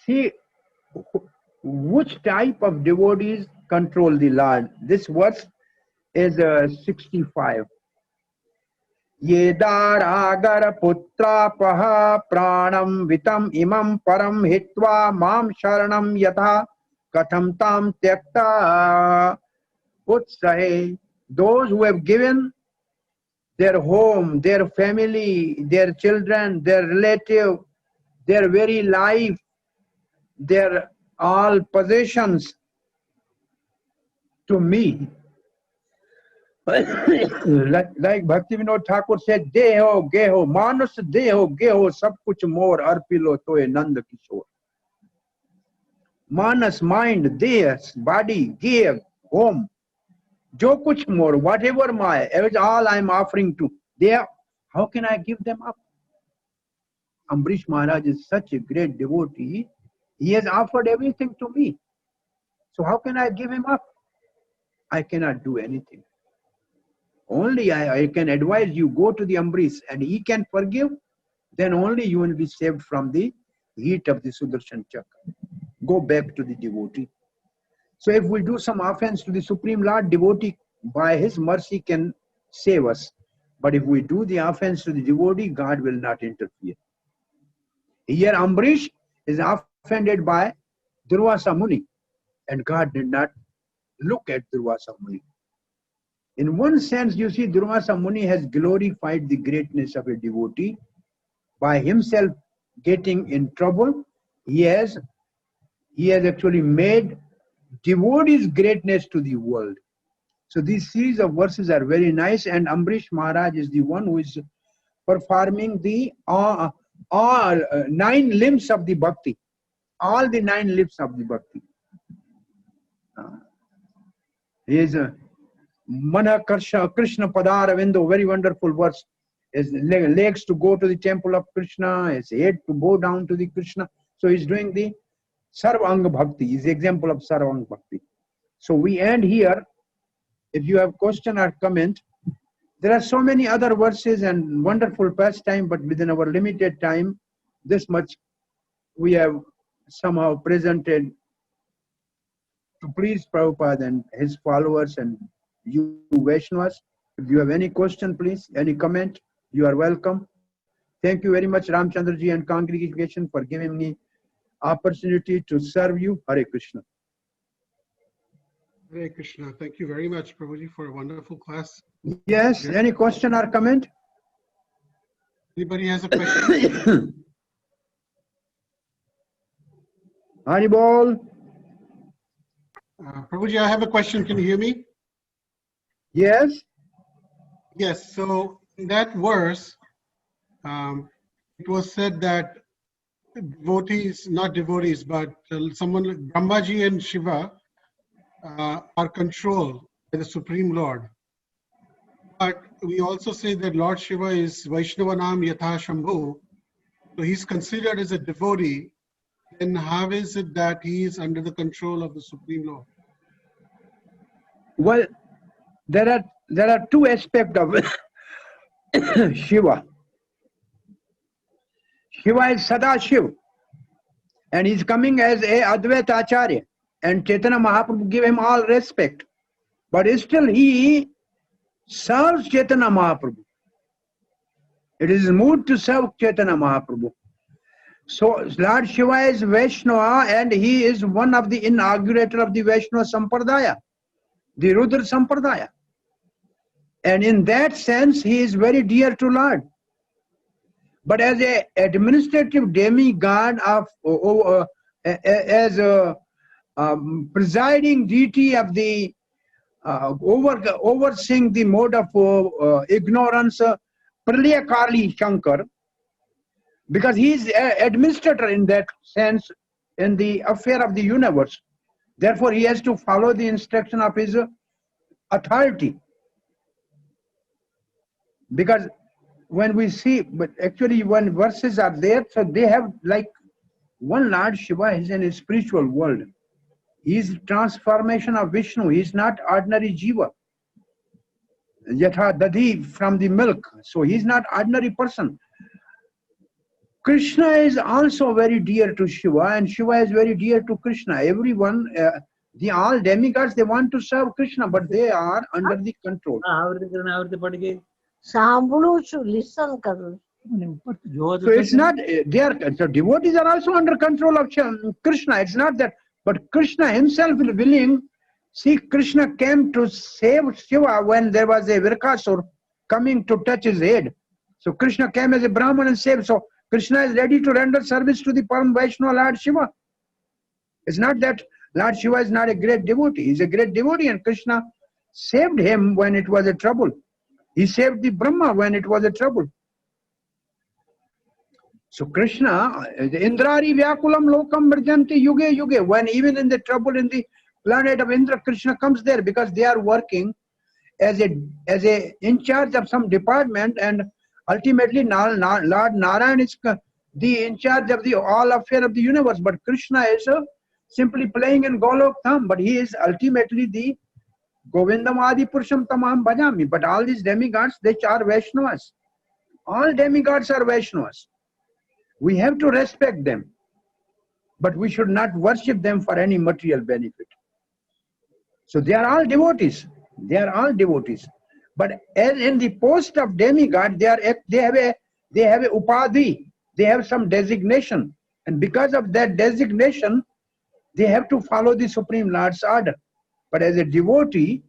See, which type of devotees control the Lord? This verse is 65. Yedaragar putrapaha pranam vitam imam param hitva mam sharanam yatha katham tam tyakta utsahe. Those who have given their home, their family, their children, their relative, their very life, their all possessions to me. Like Bhakti Vinod Thakur said, Deho, Geho, Manus Deho, Geho, Sab Kuch More, Arpilo Toye Nand Kishore. Manas, mind, Deh, body, Geho, home, Jo Kuch More, whatever my, all I am offering to, there, how can I give them up? Ambarish Maharaj is such a great devotee, he has offered everything to me. So how can I give him up? I cannot do anything. Only I can advise you, go to the Ambarish and he can forgive, then only you will be saved from the heat of the Sudarshan Chakra. Go back to the devotee. So if we do some offense to the Supreme Lord, devotee by his mercy can save us. But if we do the offense to the devotee, God will not interfere. Here Ambarish is offended by Durvasa Muni and God did not look at Durvasa Muni. In one sense, you see, Durvasa Muni has glorified the greatness of a devotee by himself getting in trouble. He has actually made devotees' greatness to the world. So these series of verses are very nice, and Ambrish Maharaj is the one who is performing the all 9 limbs of the bhakti, all the 9 limbs of the bhakti. He is Mana Krishna Padaravindo, very wonderful verse. His legs to go to the temple of Krishna, his head to bow down to the Krishna. So he's doing the Sarvanga Bhakti. He's the example of Sarvanga Bhakti. So we end here. If you have question or comment, there are so many other verses and wonderful pastime, but within our limited time, this much we have somehow presented to please Prabhupada and his followers and you Vaishnavas. If you have any question, please, any comment, you are welcome. Thank you very much, Ramchandraji and congregation, for giving me opportunity to serve you. Hare Krishna. Hare Krishna. Thank you very much, Prabhuji, for a wonderful class. Yes, any question or comment? Anybody has a question? Haribol. Prabhuji, I have a question. Can you hear me? Yes. Yes. So in that verse, it was said that devotees, not devotees, but someone like Brahmaji and Shiva are controlled by the Supreme Lord. But we also say that Lord Shiva is Vaishnavanam Yatha Shambhu. So he's considered as a devotee. Then how is it that he is under the control of the Supreme Lord? Well, there are 2 aspects of Shiva. Shiva is Sadashiv, and he's coming as a Advaita Acharya, and Chaitanya Mahaprabhu give him all respect. But still he serves Chaitanya Mahaprabhu. It is his mood to serve Chaitanya Mahaprabhu. So Lord Shiva is Vaishnava, and he is one of the inaugurator of the Vaishnava Sampradaya, the Rudra Sampradaya. And in that sense, he is very dear to Lord. But as an administrative demigod of, as a presiding deity of the overseeing the mode of ignorance, Pralyakali Shankar, because he is administrator in that sense in the affair of the universe. Therefore, he has to follow the instruction of his authority. Because when we see, but actually when verses are there, so they have like one Lord Shiva is in a spiritual world. He is transformation of Vishnu. He is not ordinary Jiva. Yatha Dadhi from the milk. So he is not ordinary person. Krishna is also very dear to Shiva, and Shiva is very dear to Krishna. Everyone, all demigods, they want to serve Krishna, but they are under the control. Listen, So it's not, so devotees are also under control of Krishna. It's not that, but Krishna himself is willing. See, Krishna came to save Shiva when there was a Virkasur coming to touch his head. So Krishna came as a Brahman and saved. So Krishna is ready to render service to the Param Vaishnava Lord Shiva. It's not that Lord Shiva is not a great devotee. He's a great devotee, and Krishna saved him when it was a trouble. He saved the Brahma when it was a trouble. So Krishna, Indrari Vyakulam Lokam Mrjanti Yuge Yuge, when even in the trouble in the planet of Indra, Krishna comes there because they are working as a in charge of some department, and ultimately Lord Narayan is the in charge of the all affair of the universe. But Krishna is simply playing in Golok Tham, but he is ultimately the Govindam Adi Purusham Tamam Bhajami. But all these demigods, they are Vaishnavas. All demigods are Vaishnavas. We have to respect them, but we should not worship them for any material benefit. So they are all devotees. They are all devotees. But as in the post of demigod, they have a upadhi. They have some designation, and because of that designation, they have to follow the Supreme Lord's order. But as a devotee,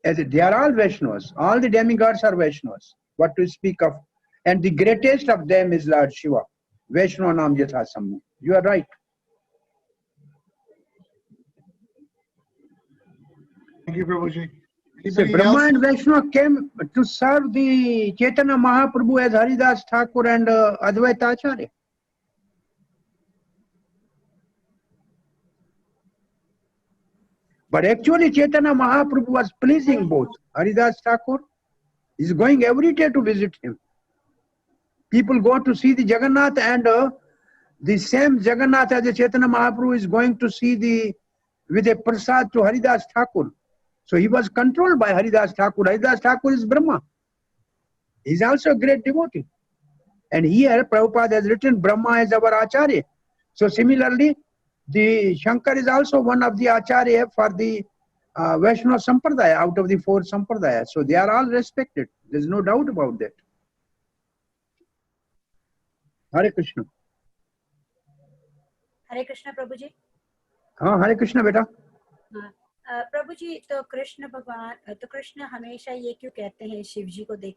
As they are all Vaishnavas. All the demigods are Vaishnavas. What to speak of? And the greatest of them is Lord Shiva. Vaishnava Nam Yatha Sammu. You are right. Thank you, Prabhuji. So Anybody Brahma else? and Vaishnava came to serve the Chaitanya Mahaprabhu as Haridas Thakur and Advaita Acharya. But actually Chaitanya Mahaprabhu was pleasing both. Haridas Thakur is going every day to visit him. People go to see the Jagannath, and the same Jagannath as the Chaitanya Mahaprabhu is going to see with a prasad to Haridas Thakur. So he was controlled by Haridas Thakur. Haridas Thakur is Brahma. He is also a great devotee. And here Prabhupada has written Brahma as our Acharya. So similarly, the Shankar is also one of the Acharya for the Vaishnava Sampradaya out of the four Sampradayas. So they are all respected. There is no doubt about that. Hare Krishna. हरे कृष्ण प्रभु जी. हाँ हरे कृष्ण बेटा. प्रभु जी, तो कृष्ण भगवान, तो कृष्ण हमेशा ये क्यों कहते हैं शिव जी को देख?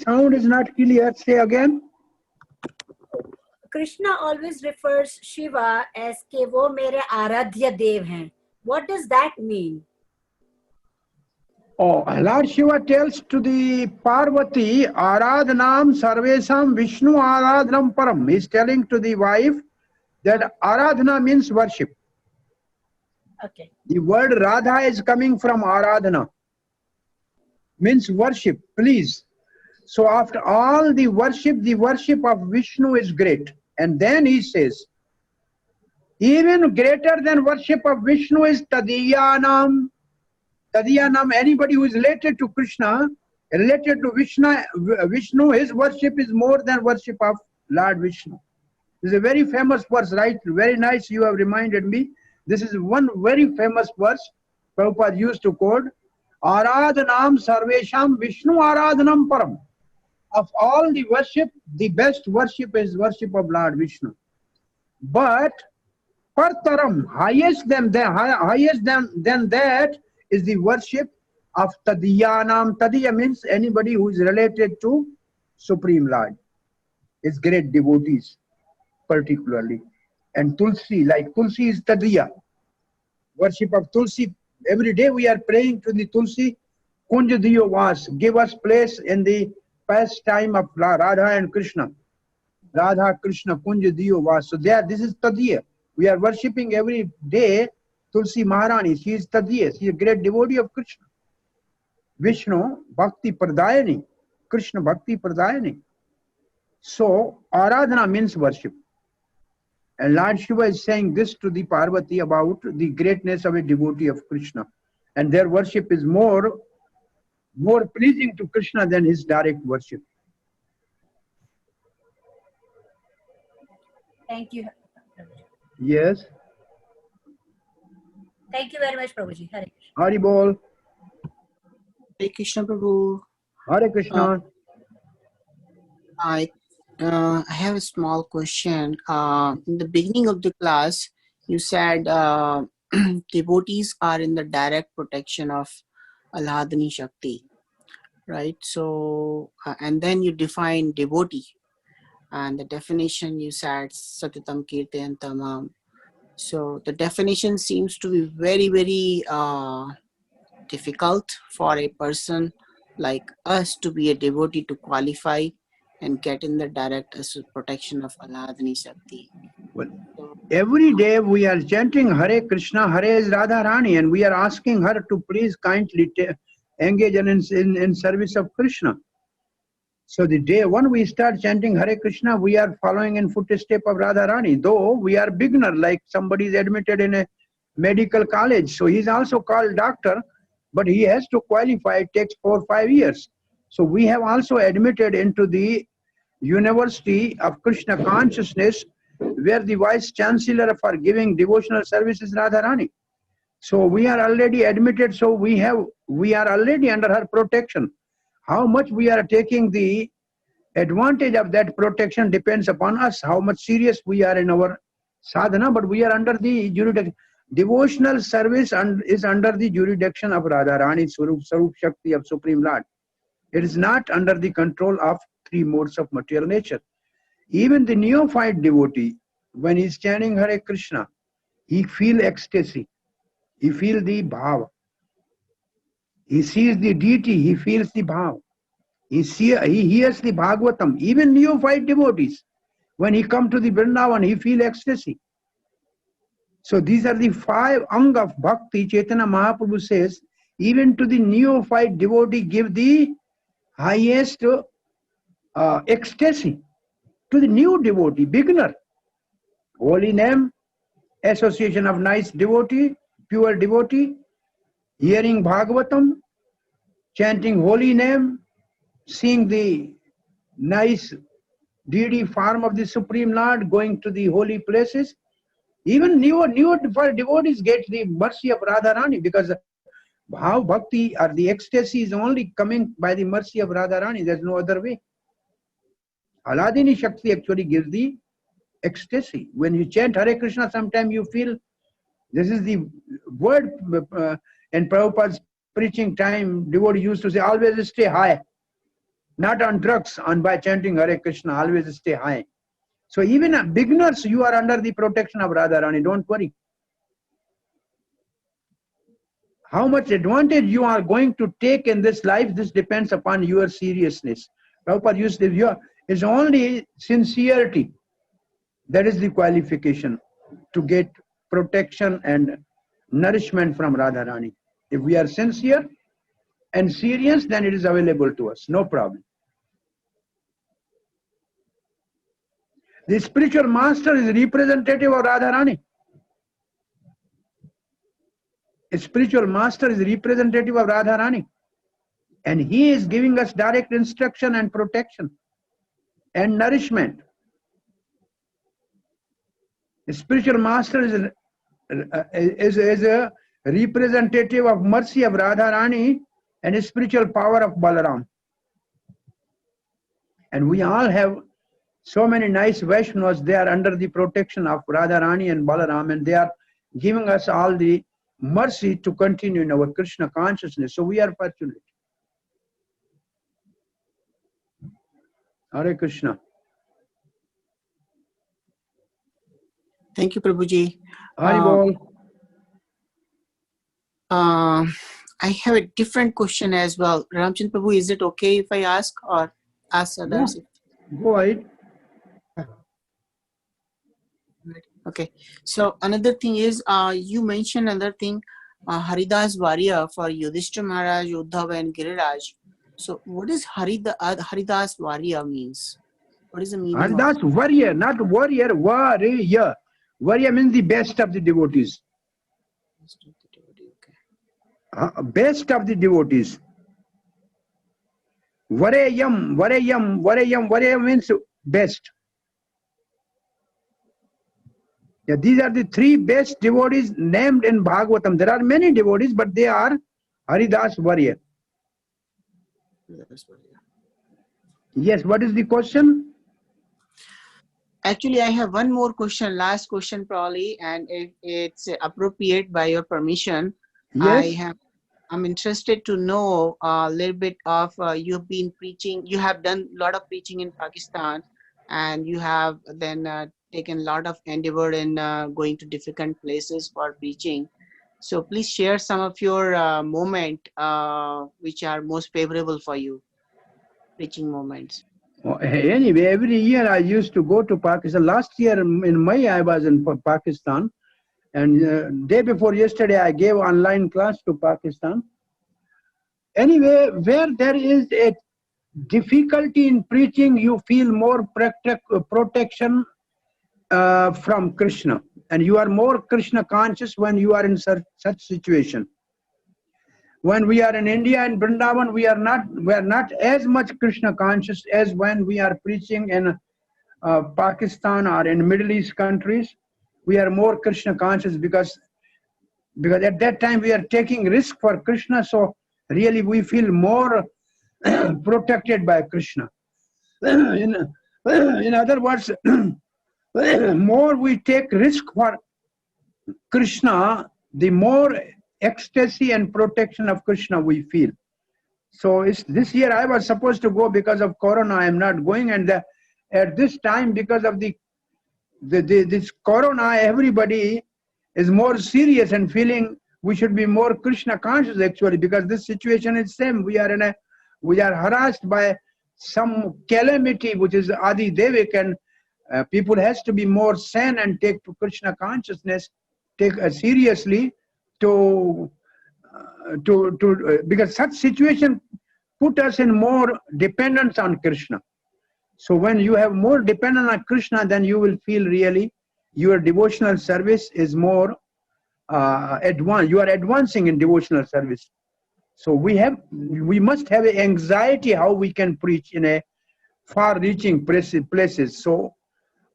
Sound is not clear. Say again. Krishna always refers Shiva as कि वो मेरे आराध्य देव हैं. What does that mean? Oh, Lord Shiva tells to the Parvati, Aradhanam Sarvesam Vishnu Aradhanam Param. He is telling to the wife that Aradhana means worship. Okay. The word Radha is coming from Aradhana, means worship, please. So after all the worship of Vishnu is great. And then he says, even greater than worship of Vishnu is Tadiyanam. Tadiyanam, anybody who is related to Krishna, related to Vishnu, his worship is more than worship of Lord Vishnu. This is a very famous verse, right? Very nice, you have reminded me. This is one very famous verse Prabhupada used to quote. Aradhanam sarvesham Vishnu aradhanam param. Of all the worship, the best worship is worship of Lord Vishnu. But partaram, highest than that is the worship of Tadiyanam. Tadiya means anybody who is related to Supreme Lord. It's great devotees particularly. And Tulsi, like Tulsi is Tadiya. Worship of Tulsi. Every day we are praying to the Tulsi. Kunja Diyo Vas, give us place in the pastime of Radha and Krishna. Radha, Krishna, Kunja Diyo Vas. So there, this is Tadiya. We are worshipping every day Tulsi Maharani. She is Tadiya. She is a great devotee of Krishna. Vishnu, Bhakti Pradayani. Krishna, Bhakti Pradayani. So, Aradhana means worship. And Lord Shiva is saying this to the Parvati about the greatness of a devotee of Krishna. And their worship is more pleasing to Krishna than his direct worship. Thank you. Yes. Thank you very much, Prabhuji. Hare Krishna. Hari Bol. Hare Krishna Prabhu. Hare Krishna. I have a small question. In the beginning of the class, you said devotees are in the direct protection of Alahadani Shakti, right? So, and then you define devotee, and the definition you said Satitam Kirtan Tamam. So the definition seems to be very, very difficult for a person like us to be a devotee to qualify and get in the direct protection of Alahadani Shakti. Well, every day we are chanting Hare Krishna, Hare is Radharani, and we are asking her to please kindly engage in service of Krishna. So the day when we start chanting Hare Krishna, we are following in footstep of Radharani. Though we are beginner, like somebody is admitted in a medical college, so he is also called doctor, but he has to qualify. It takes 4 or 5 years. So we have also admitted into the University of Krishna Consciousness, where the Vice Chancellor for giving devotional service is Radharani. So we are already admitted, so we are already under her protection. How much we are taking the advantage of that protection depends upon us, how much serious we are in our sadhana, but we are under the jurisdiction. Devotional service is under the jurisdiction of Radharani, Swarup Shakti of Supreme Lord. It is not under the control of three modes of material nature. Even the neophyte devotee, when he is chanting Hare Krishna, he feels ecstasy. He feels the bhav. He sees the deity, he feels the bhav. He hears the Bhagavatam. Even neophyte devotees, when he comes to the Vrindavan, he feels ecstasy. So these are the 5 ang of bhakti. Chaitanya Mahaprabhu says, even to the neophyte devotee give the highest ecstasy. To the new devotee, beginner, holy name, association of nice devotee, pure devotee, hearing Bhagavatam, chanting holy name, seeing the nice deity form of the Supreme Lord, going to the holy places. Even new devotees get the mercy of Radharani, because Bhav Bhakti or the ecstasy is only coming by the mercy of Radharani. There's no other way. Aladini Shakti actually gives the ecstasy. When you chant Hare Krishna, sometimes you feel, this is the word in Prabhupada's preaching time, devotee used to say, always stay high. Not on drugs, on by chanting Hare Krishna, always stay high. So even beginners, you are under the protection of Radharani, don't worry. How much advantage you are going to take in this life, this depends upon your seriousness. Prabhupada used to say, it's only sincerity. That is the qualification to get protection and nourishment from Radharani. If we are sincere and serious, then it is available to us, no problem. The spiritual master is representative of Radharani. A spiritual master is representative of Radharani. And he is giving us direct instruction and protection and nourishment. A spiritual master is a representative of mercy of Radharani and a spiritual power of Balaram. And we all have so many nice Vaishnavas, they are under the protection of Radharani and Balaram, and they are giving us all the mercy to continue in our Krishna consciousness. So we are fortunate. Hare Krishna. Thank you, Prabhuji. Haribol. I have a different question as well. Ramchandra Prabhu, is it okay if I ask or ask others? Go ahead. Okay. So another thing is, you mentioned another thing, Haridas Varya for Yudhishthira Maharaj, Uddhava and Giriraj. So what is Haridas Varya means? What is the meaning of Haridas warrior, not warrior, warrior. Warrior means the best of the devotees. Okay. Best of the devotees. Vareyam, Vareyam, Vareyam, Vareyam means best. Yeah, these are the 3 best devotees named in Bhagavatam. There are many devotees, but they are Haridas Varya. Yes, what is the question? Actually, I have one more question, last question probably, and if it's appropriate by your permission, Yes. I'm interested to know a little bit of, you've been preaching, you have done a lot of preaching in Pakistan, and you have then taken a lot of endeavor in going to different places for preaching. So please share some of your moment which are most favorable for you, preaching moments. Anyway, every year I used to go to Pakistan. Last year in May I was in Pakistan, and day before yesterday I gave online class to Pakistan. Anyway, where there is a difficulty in preaching, you feel more protection from Krishna, and you are more Krishna conscious when you are in such situation. When we are in India and Vrindavan, we are not as much Krishna conscious as when we are preaching in Pakistan or in Middle East countries. We are more Krishna conscious because at that time we are taking risk for Krishna, so really we feel more protected by Krishna. In other words, more we take risk for Krishna, the more ecstasy and protection of Krishna we feel. So this year I was supposed to go because of Corona. I am not going, and at this time, because of this Corona, everybody is more serious and feeling we should be more Krishna conscious actually, because this situation is same. We are harassed by some calamity which is Adi Devik, and people has to be more sane and take to Krishna consciousness, take seriously to because such situation put us in more dependence on Krishna. So when you have more dependence on Krishna, then you will feel really your devotional service is more advanced. You are advancing in devotional service. So we must have anxiety how we can preach in a far-reaching places. So,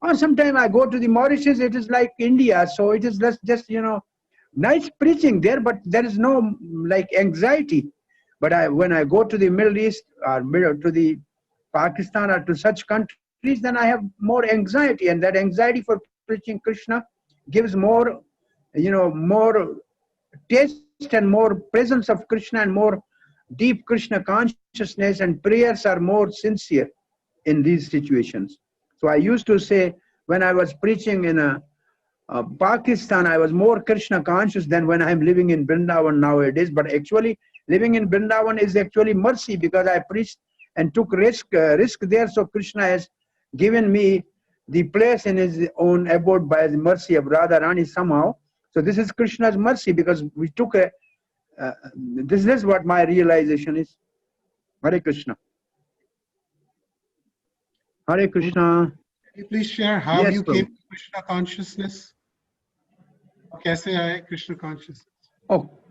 or sometimes I go to the Mauritius, it is like India. So it is just nice preaching there, but there is no like anxiety. But when I go to the Middle East or to the Pakistan or to such countries, then I have more anxiety, and that anxiety for preaching Krishna gives more, more taste and more presence of Krishna and more deep Krishna consciousness, and prayers are more sincere in these situations. So I used to say when I was preaching in Pakistan, I was more Krishna conscious than when I'm living in Vrindavan nowadays. But actually, living in Vrindavan is actually mercy, because I preached and took risk there. So Krishna has given me the place in his own abode by the mercy of Radharani somehow. So this is Krishna's mercy, because we took this is what my realization is. Hare Krishna. Hare Krishna. Can you please share how Yes, you Prabhu. came to Krishna consciousness? कैसे आए Krishna consciousness?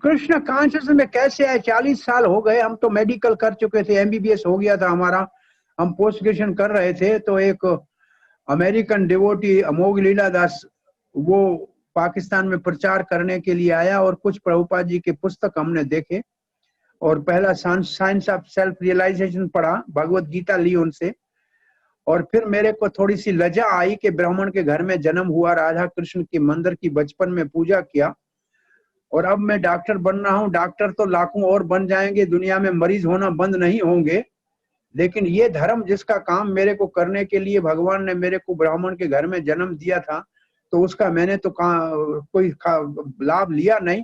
Krishna consciousness में कैसे आए? 40 साल हो गए, हम तो मेडिकल कर चुके थे, MBBS हो गया था हमारा, हम पोस्ट ग्रेजुएशन कर रहे थे। तो एक अमेरिकन डिवोटी अमोघ लीलादास वो पाकिस्तान में प्रचार करने के लिए आया, और कुछ प्रभुपाद जी के पुस्तक हमने देखे, और पहला साइंस ऑफ सेल्फ रियलाइजेशन पढ़ा, भगवत गीता ली उनसे, और फिर मेरे को थोड़ी सी लज्जा आई कि ब्राह्मण के घर में जन्म हुआ, राधा कृष्ण के मंदिर की बचपन में पूजा किया, और अब मैं डॉक्टर बन रहा हूँ। डॉक्टर तो लाखों और बन जाएंगे, दुनिया में मरीज होना बंद नहीं होंगे, लेकिन ये धर्म जिसका काम मेरे को करने के लिए भगवान ने मेरे को ब्राह्मण के घर में जन्म दिया था, तो उसका मैंने तो कोई लाभ लिया नहीं।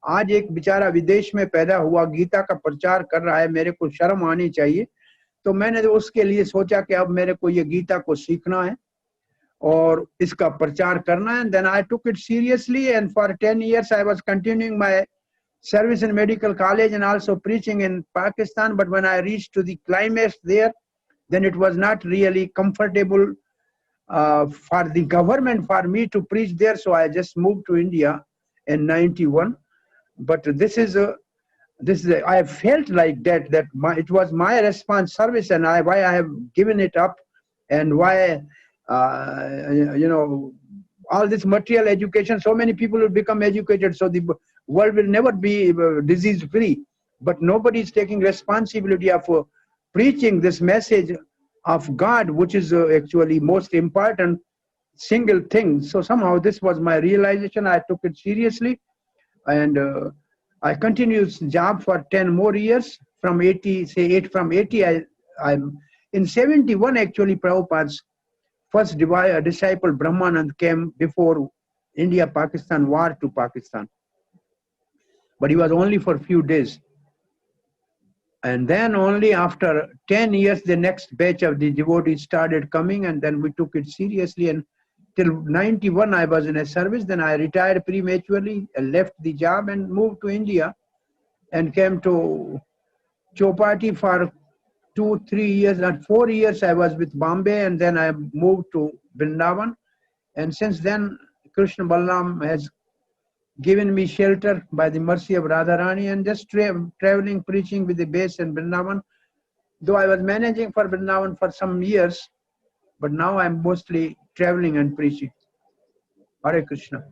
आज एक बेचारा विदेश में पैदा हुआ गीता का प्रचार कर रहा है, मेरे को शर्म आनी चाहिए। तो मैंने उसके लिए सोचा कि अब मेरे को ये गीता को सीखना है और इसका प्रचार करना है। Then I took it seriously, and for 10 years I was continuing my service in medical college and also preaching in Pakistan. But when I reached to the climax there, then it was not really comfortable for the government for me to preach there. So I just moved to India in 91. But I felt like that it was my response service, and why I have given it up, and why all this material education, so many people will become educated, so the world will never be disease free, but nobody is taking responsibility of preaching this message of God, which is actually most important single thing. So somehow this was my realization. I took it seriously, and I continued job for 10 more years. From 80, I'm in 71 actually. Prabhupada's first disciple Brahmanand came before India-Pakistan war to Pakistan, but he was only for a few days. And then only after 10 years, the next batch of the devotees started coming, and then we took it seriously. And till 91, I was in a service. Then I retired prematurely, left the job and moved to India and came to Chopati for 2-3 years. And 4 years I was with Bombay, and then I moved to Vrindavan. And since then, Krishna Balaram has given me shelter by the mercy of Radharani, and just traveling, preaching with the base in Vrindavan. Though I was managing for Vrindavan for some years, but now I'm mostly traveling and preaching. Hare Krishna.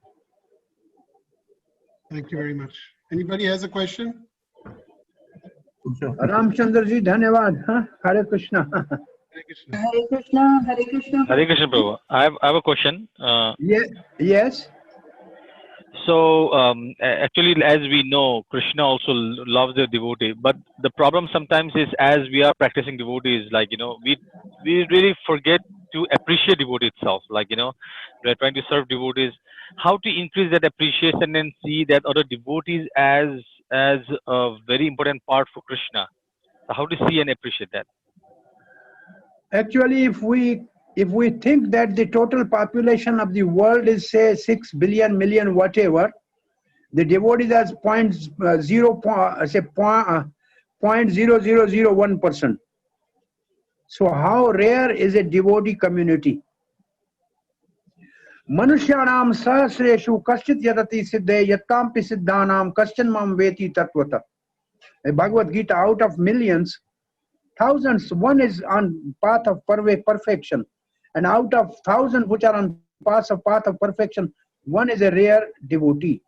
Thank you very much. Anybody has a question? Ramchandra ji, dhanyavad. Hare Krishna. Hare Krishna. Hare Krishna, Hare Krishna. Hare Krishna, Prabhu. I have a question. Yes. So actually, as we know, Krishna also loves the devotee. But the problem sometimes is, as we are practicing devotees, like we really forget to appreciate devotee itself. Like we are trying to serve devotees. How to increase that appreciation and see that other devotees as a very important part for Krishna. So how to see and appreciate that? Actually, if we think that the total population of the world is say 6 billion million whatever, the devotees as say 0.0001%. So how rare is a devotee community? Manusyanam sahasreshu kaschit yadati siddhe yattampi siddhanam kaschan mam veti tatvata. Bhagavad Gita, out of millions, thousands, one is on path of perfection. And out of thousands which are on path of perfection, one is a rare devotee.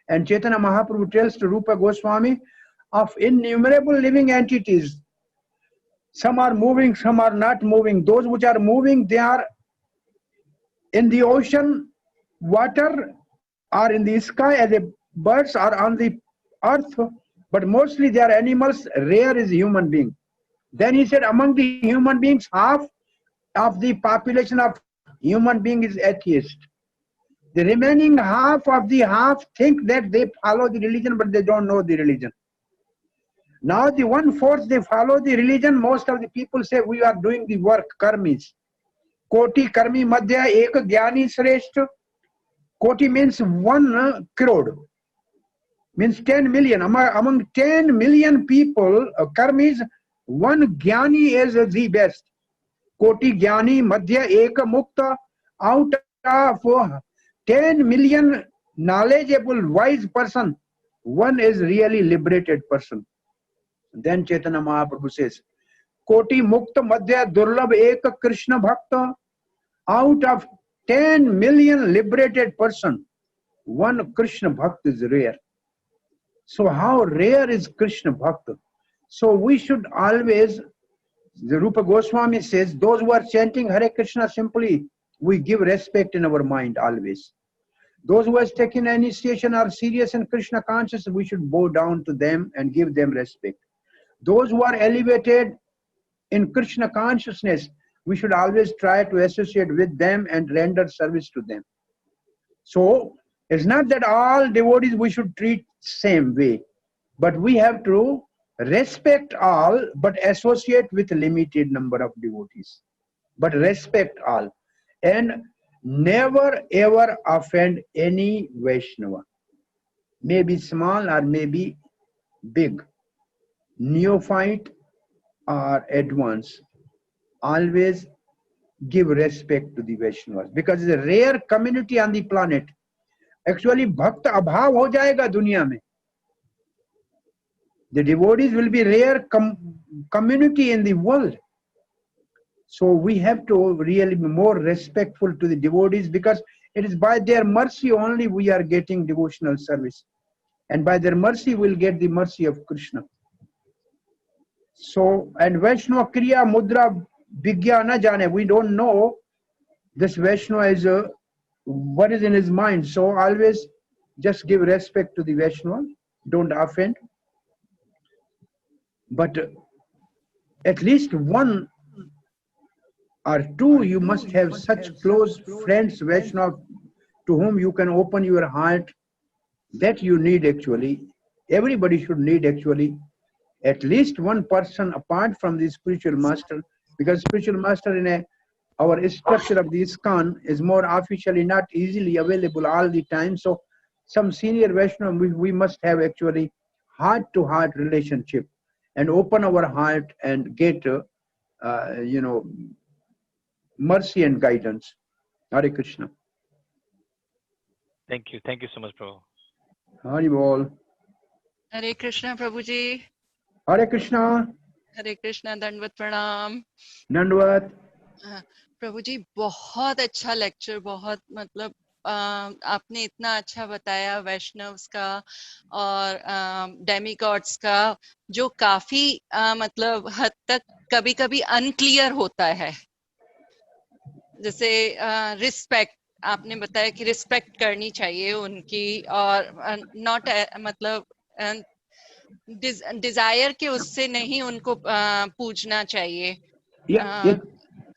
And Chaitanya Mahaprabhu tells to Rupa Goswami of innumerable living entities. Some are moving, some are not moving. Those which are moving, they are in the ocean, water, or in the sky, as the birds are on the earth, but mostly they are animals. Rare is human being. Then he said, among the human beings, half of the population of human being is atheist. The remaining half of the half think that they follow the religion, but they don't know the religion. Now the 1/4 they follow the religion. Most of the people say we are doing the work, karmis. Koti karmi madhya ek jnani shreshth. Koti means 1 crore. Means 10 million. Among 10 million people, karmis, one jnani is the best. Koti jnani madhya ek mukta. Out of 10 million knowledgeable, wise person, one is really liberated person. Then Chaitanya Mahaprabhu says, Koti mukta madhya durlabh ek Krishna bhakta. Out of 10 million liberated person, one Krishna bhakta is rare. So how rare is Krishna bhakta? So we should always, the Rupa Goswami says, those who are chanting Hare Krishna simply, we give respect in our mind always. Those who have taken initiation are serious and Krishna conscious, we should bow down to them and give them respect. Those who are elevated in Krishna consciousness, we should always try to associate with them and render service to them. So it's not that all devotees we should treat same way, but we have to respect all, but associate with limited number of devotees. But respect all. And never ever offend any Vaishnava. Maybe small or maybe big. Neophyte or advanced. Always give respect to the Vaishnavas. Because it's a rare community on the planet. Actually, bhakta abhav ho jayega duniya mein. The devotees will be rare community in the world. So we have to really be more respectful to the devotees, because it is by their mercy only we are getting devotional service. And by their mercy we'll get the mercy of Krishna. So, and Vaishnava Kriya Mudra Vigya na jane. We don't know this Vaishnava is what is in his mind. So always just give respect to the Vaishnava. Don't offend. But at least one or two, you must have such close friends, Vaishnava, to whom you can open your heart. That you need actually. Everybody should need actually at least one person apart from the spiritual master, because spiritual master in our structure of the ISKCON is more officially not easily available all the time. So some senior Vaishnava we must have actually heart-to-heart relationship and open our heart and get mercy and guidance. Hare Krishna. Thank you so much, Prabhu. Hari Bol. हरे कृष्णा प्रभु जी. Hare Krishna. हरे कृष्णा. दंडवत प्रणाम. Dandvat. प्रभु जी बहुत अच्छा lecture. बहुत मतलब आपने इतना अच्छा बताया वैष्णव्स का और डेमीगॉड्स का, जो काफी मतलब हद तक कभी कभी अनक्लियर होता है. जैसे रिस्पेक्ट, आपने बताया कि रिस्पेक्ट करनी चाहिए उनकी, और नॉट मतलब डिजायर के उससे नहीं उनको पूजना चाहिए। ये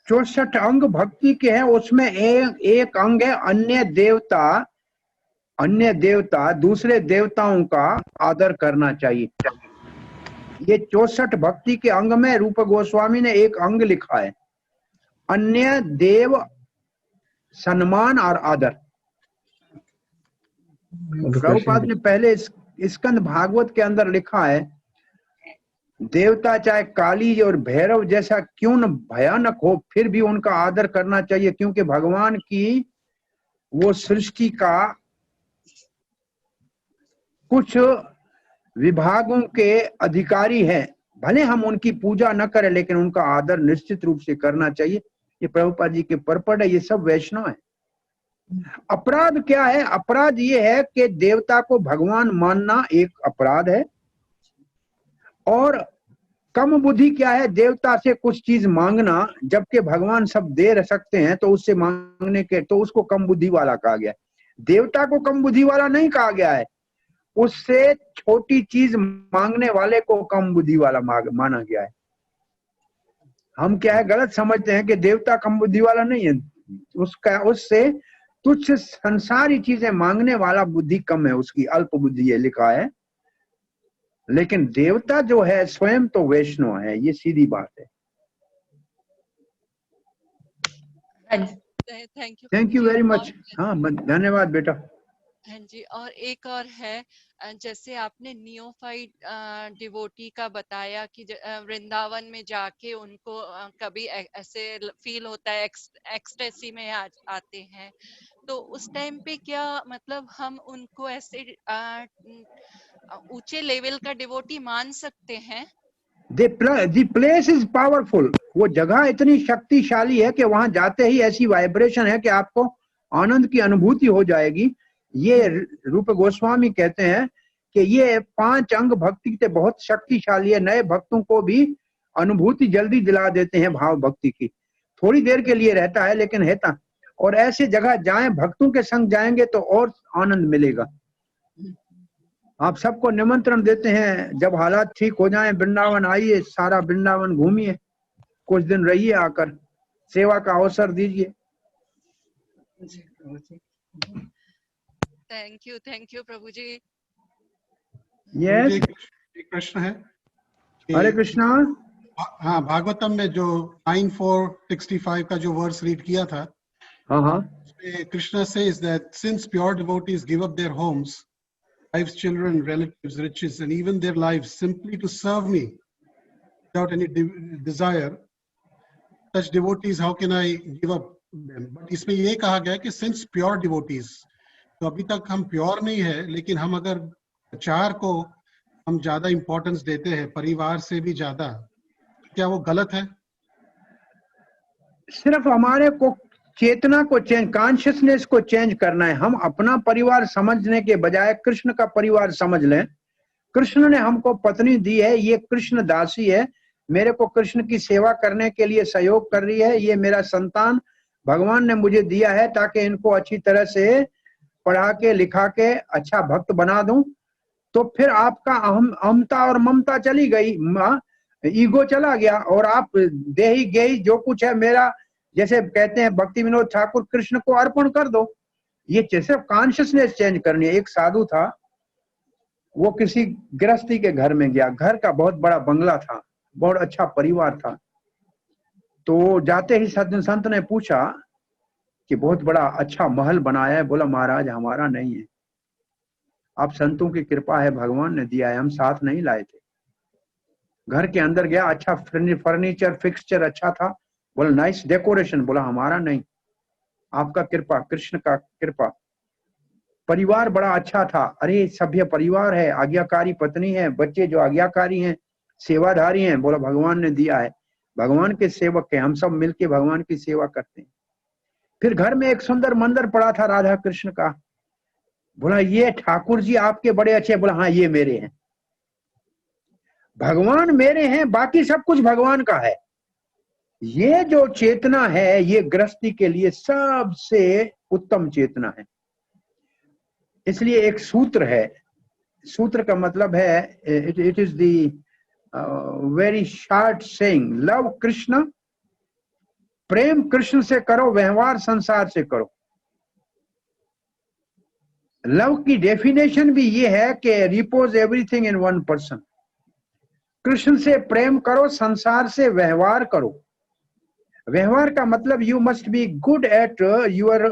64 अंग भक्ति के हैं, उसमें एक अंग है अन्य देवता दूसरे देवताओं का आदर करना चाहिए। ये 64 भक्ति के अंग में रूप गोस्वामी ने एक अंग लिखा है, अन्य देव सम्मान और आदर। प्रभुपाद ने पहले स्कंद भागवत के अंदर लिखा है, देवता चाहे काली और भैरव जैसा क्यों न भयानक हो, फिर भी उनका आदर करना चाहिए, क्योंकि भगवान की वो सृष्टि का कुछ विभागों के अधिकारी हैं। भले हम उनकी पूजा न करें, लेकिन उनका आदर निश्चित रूप से करना चाहिए। ये प्रभुपाद जी के परपट है, ये सब वैष्णव है। अपराध क्या है? अपराध ये है कि देवता को भगवान मानना एक अपराध है, और कम बुद्धि क्या है? देवता से कुछ चीज मांगना, जबकि भगवान सब दे सकते हैं, तो उससे मांगने के तो उसको कम बुद्धि वाला कहा गया। देवता को कम बुद्धि वाला नहीं कहा गया है, उससे छोटी चीज मांगने वाले को कम बुद्धि वाला माना गया है। हम क्या है, गलत समझते हैं कि देवता कम बुद्धि वाला नहीं है, उससे तुच्छ संसारी चीजें मांगने वाला बुद्धि कम है, उसकी अल्प बुद्धि है लिखा है। लेकिन देवता जो है स्वयं तो वैष्णव है, ये सीधी बात है। Thank you very much. हाँ, धन्यवाद बेटा। हाँ जी, और एक और है, जैसे आपने नियोफाइट डिवोटी का बताया कि वृंदावन में जाके उनको कभी ऐसे फील होता है, एक्सटेसी में आते हैं, तो उस टाइम पे क्या मतलब हम उनको ऐसे ऊंचे लेवल का डिवोटी मान सकते हैं? The place is powerful। वो जगह इतनी शक्तिशाली है कि वहां जाते ही ऐसी वाइब्रेशन है कि आपको आनंद की अनुभूति हो जाएगी। ये रूप गोस्वामी कहते हैं कि ये 5 अंग भक्ति के बहुत शक्तिशाली है, नए भक्तों को भी अनुभूति जल्दी दिला देते हैं भाव भक्ति की। थोड़ी देर के लिए रहता है, लेकिन रहता। और ऐसी जगह जाएं, भक्तों के संग जाएंगे तो और आनंद मिलेगा। आप सबको निमंत्रण देते हैं, जब हालात ठीक हो जाएं वृंदावन आइए, सारा वृंदावन घूमिए, कुछ दिन रहिए, आकर सेवा का अवसर दीजिए। थैंक यू प्रभु जी। यस, एक प्रश्न है कि हरे कृष्णा। हाँ, भागवतम में जो 9:465 का जो वर्स रीड किया था, हाँ, उसमें Krishna says that since pure devotees give up their homes, wives, children, relatives, riches, and even their lives simply to serve me without any desire, such devotees, how can I give up them? But इसमें ये कहा गया है कि since pure devotees, तो अभी तक हम प्योर नहीं है, लेकिन हम अगर प्रचार को हम ज्यादा इंपॉर्टेंस देते हैं, परिवार से भी ज्यादा, क्या वो गलत है? सिर्फ हमारे को चेतना को चेंज, कॉन्शियसनेस को चेंज करना है। हम अपना परिवार समझने के बजाय कृष्ण का परिवार समझ लें। कृष्ण ने हमको पत्नी दी है, ये कृष्ण दासी है, मेरे को कृष्ण की सेवा करने के लिए सहयोग कर रही है। ये मेरा संतान भगवान ने मुझे दिया है ताकि इनको अच्छी तरह से पढ़ा के लिखा के अच्छा भक्त बना दूं। तो फिर आपका अहमता और ममता चली गई, ईगो चला गया, और आप देही गेही जो कुछ है मेरा, जैसे कहते हैं भक्ति विनोद ठाकुर, कृष्ण को अर्पण कर दो। ये सिर्फ कॉन्शियसनेस चेंज करनी है। एक साधु था, वो किसी गृहस्थी के घर में गया, घर का बहुत बड़ा बंगला था, बहुत अच्छा परिवार था। तो जाते ही संत ने पूछा कि बहुत बड़ा अच्छा महल बनाया है। बोला महाराज हमारा नहीं है, आप संतों की कृपा है, भगवान ने दिया है, हम साथ नहीं लाए थे। घर के अंदर गया, अच्छा फर्नीचर फिक्सचर अच्छा था, बोला नाइस डेकोरेशन, बोला हमारा नहीं, आपका कृपा, कृष्ण का कृपा। परिवार बड़ा अच्छा था, अरे सभ्य परिवार है, आज्ञाकारी पत्नी है, बच्चे जो आज्ञाकारी हैं, सेवाधारी हैं। बोला भगवान ने दिया है, भगवान के सेवक है, हम सब मिलके भगवान की सेवा करते हैं। फिर घर में एक सुंदर मंदिर पड़ा था राधा कृष्ण का। बोला ये ठाकुर जी आपके बड़े अच्छे। बोला हाँ ये मेरे हैं, भगवान मेरे हैं, बाकी सब कुछ भगवान का है। ये जो चेतना है ये गृहस्थी के लिए सबसे उत्तम चेतना है। इसलिए एक सूत्र है, सूत्र का मतलब है, it is the very short saying, love Krishna, प्रेम कृष्ण से करो, व्यवहार संसार से करो। लव की डेफिनेशन भी ये है कि repose everything in one person. Krishna से प्रेम करो, संसार से व्यवहार करो। व्यवहार का मतलब you must be good at your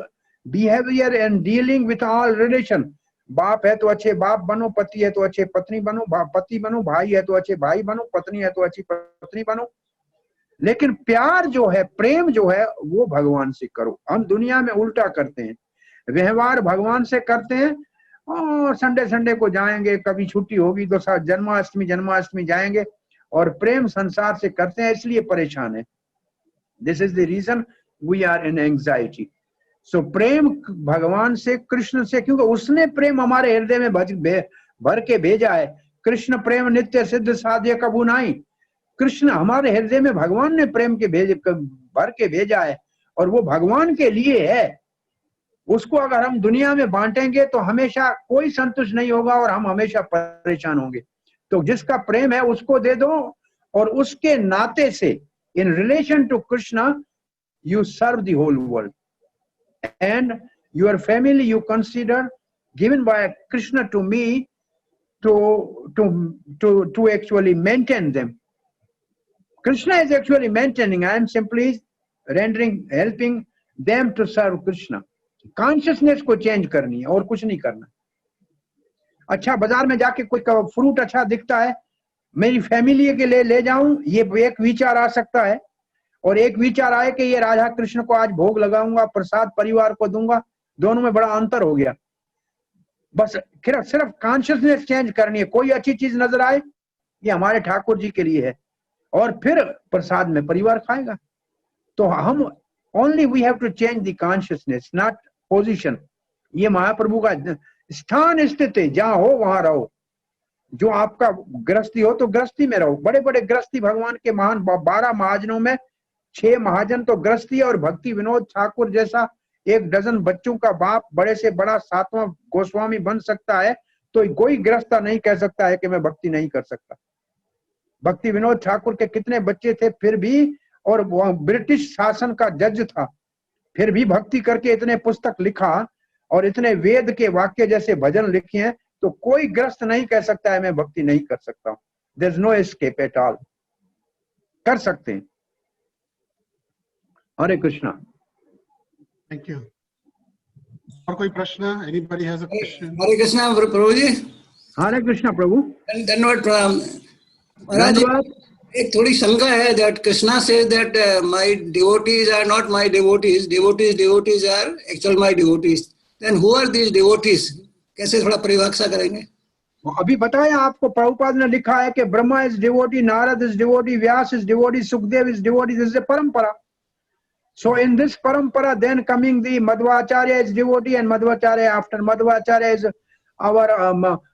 behaviour and dealing with all relation. बाप है तो अच्छे बाप बनो, पति है तो अच्छे पत्नी बनो, पति बनो, भाई है तो अच्छे भाई बनो, पत्नी है तो अच्छी पत्नी बनो। लेकिन प्यार जो है, प्रेम जो है, वो भगवान से करो। हम दुनिया में उल्टा करते हैं, व्यवहार भगवान से करते हैं और संडे संडे को जाएंगे, कभी छुट्टी होगी तो जन्माष्टमी जाएंगे, और प्रेम संसार से करते हैं, इसलिए परेशान है। This is the reason we are in anxiety. So प्रेम भगवान से, कृष्ण से, क्योंकि उसने प्रेम हमारे हृदय में भर के भेजा है। कृष्ण प्रेम नित्य सिद्ध साध्य कबू नाई। कृष्ण हमारे हृदय में भगवान ने प्रेम के भर के भेजा है, और वो भगवान के लिए है। उसको अगर हम दुनिया में बांटेंगे तो हमेशा कोई संतुष्ट नहीं होगा और हम हमेशा परेशान होंगे। तो जिसका प्रेम है उसको दे दो, और उसके नाते से, in relation to Krishna, you serve the whole world, and your family you consider given by Krishna to me to actually maintain them. Krishna is actually maintaining, I am simply helping them to serve Krishna. Consciousness को change करनी है और कुछ नहीं करना। अच्छा, बाजार में जाके कोई फ्रूट अच्छा दिखता है, मेरी फैमिली के लिए ले जाऊं, ये एक विचार आ सकता है। और एक विचार आए कि ये राधा कृष्ण को आज भोग लगाऊंगा, प्रसाद परिवार को दूंगा, दोनों में बड़ा अंतर हो गया। बस सिर्फ कॉन्शियसनेस चेंज करनी है। कोई अच्छी चीज नजर आए, ये हमारे ठाकुर जी के लिए है, और फिर प्रसाद में परिवार खाएगा। तो हम only we have to change the consciousness, not position. ये महाप्रभु का स्थान स्थित है, जहां हो वहां रहो। जो आपका गृहस्थी हो तो गृहस्थी में रहो। बड़े बड़े गृहस्थी भगवान के महान 12 महाजनों में 6 महाजन तो गृहस्थी, और भक्ति विनोद ठाकुर जैसा 1 डजन बच्चों का बाप, बड़े से बड़ा 7वां गोस्वामी बन सकता है, तो कोई गृहस्था नहीं कह सकता है कि मैं भक्ति नहीं कर सकता। भक्ति विनोद ठाकुर के कितने बच्चे थे फिर भी, और वो ब्रिटिश शासन का जज था, फिर भी भक्ति करके इतने पुस्तक लिखा और इतने वेद के वाक्य जैसे भजन लिखे हैं, तो कोई गृहस्थ नहीं कह सकता है मैं भक्ति नहीं कर सकता हूं। There is no escape at all. कर सकते हैं। हरे कृष्णा। Thank you. और कोई प्रश्न? Anybody has a question? Hare Krishna प्रभु जी। हरे कृष्णा प्रभु। धन्यवाद प्रणाम महाराज जी। धन्यवाद। एक थोड़ी शंका है that Krishna says that my devotees are not my devotees, devotees are actual my devotees. Then who are these devotees? कैसे थोड़ा परिभाषा करेंगे? अभी बताया आपको, प्रभुपाद ने लिखा है कि Brahma is devotee, Narad is devotee, Vyas is devotee, Sukhdev is devotee. This is a परंपरा. So in this parampara, then coming the Madhvacharya is devotee, and Madhvacharya after Madhvacharya is our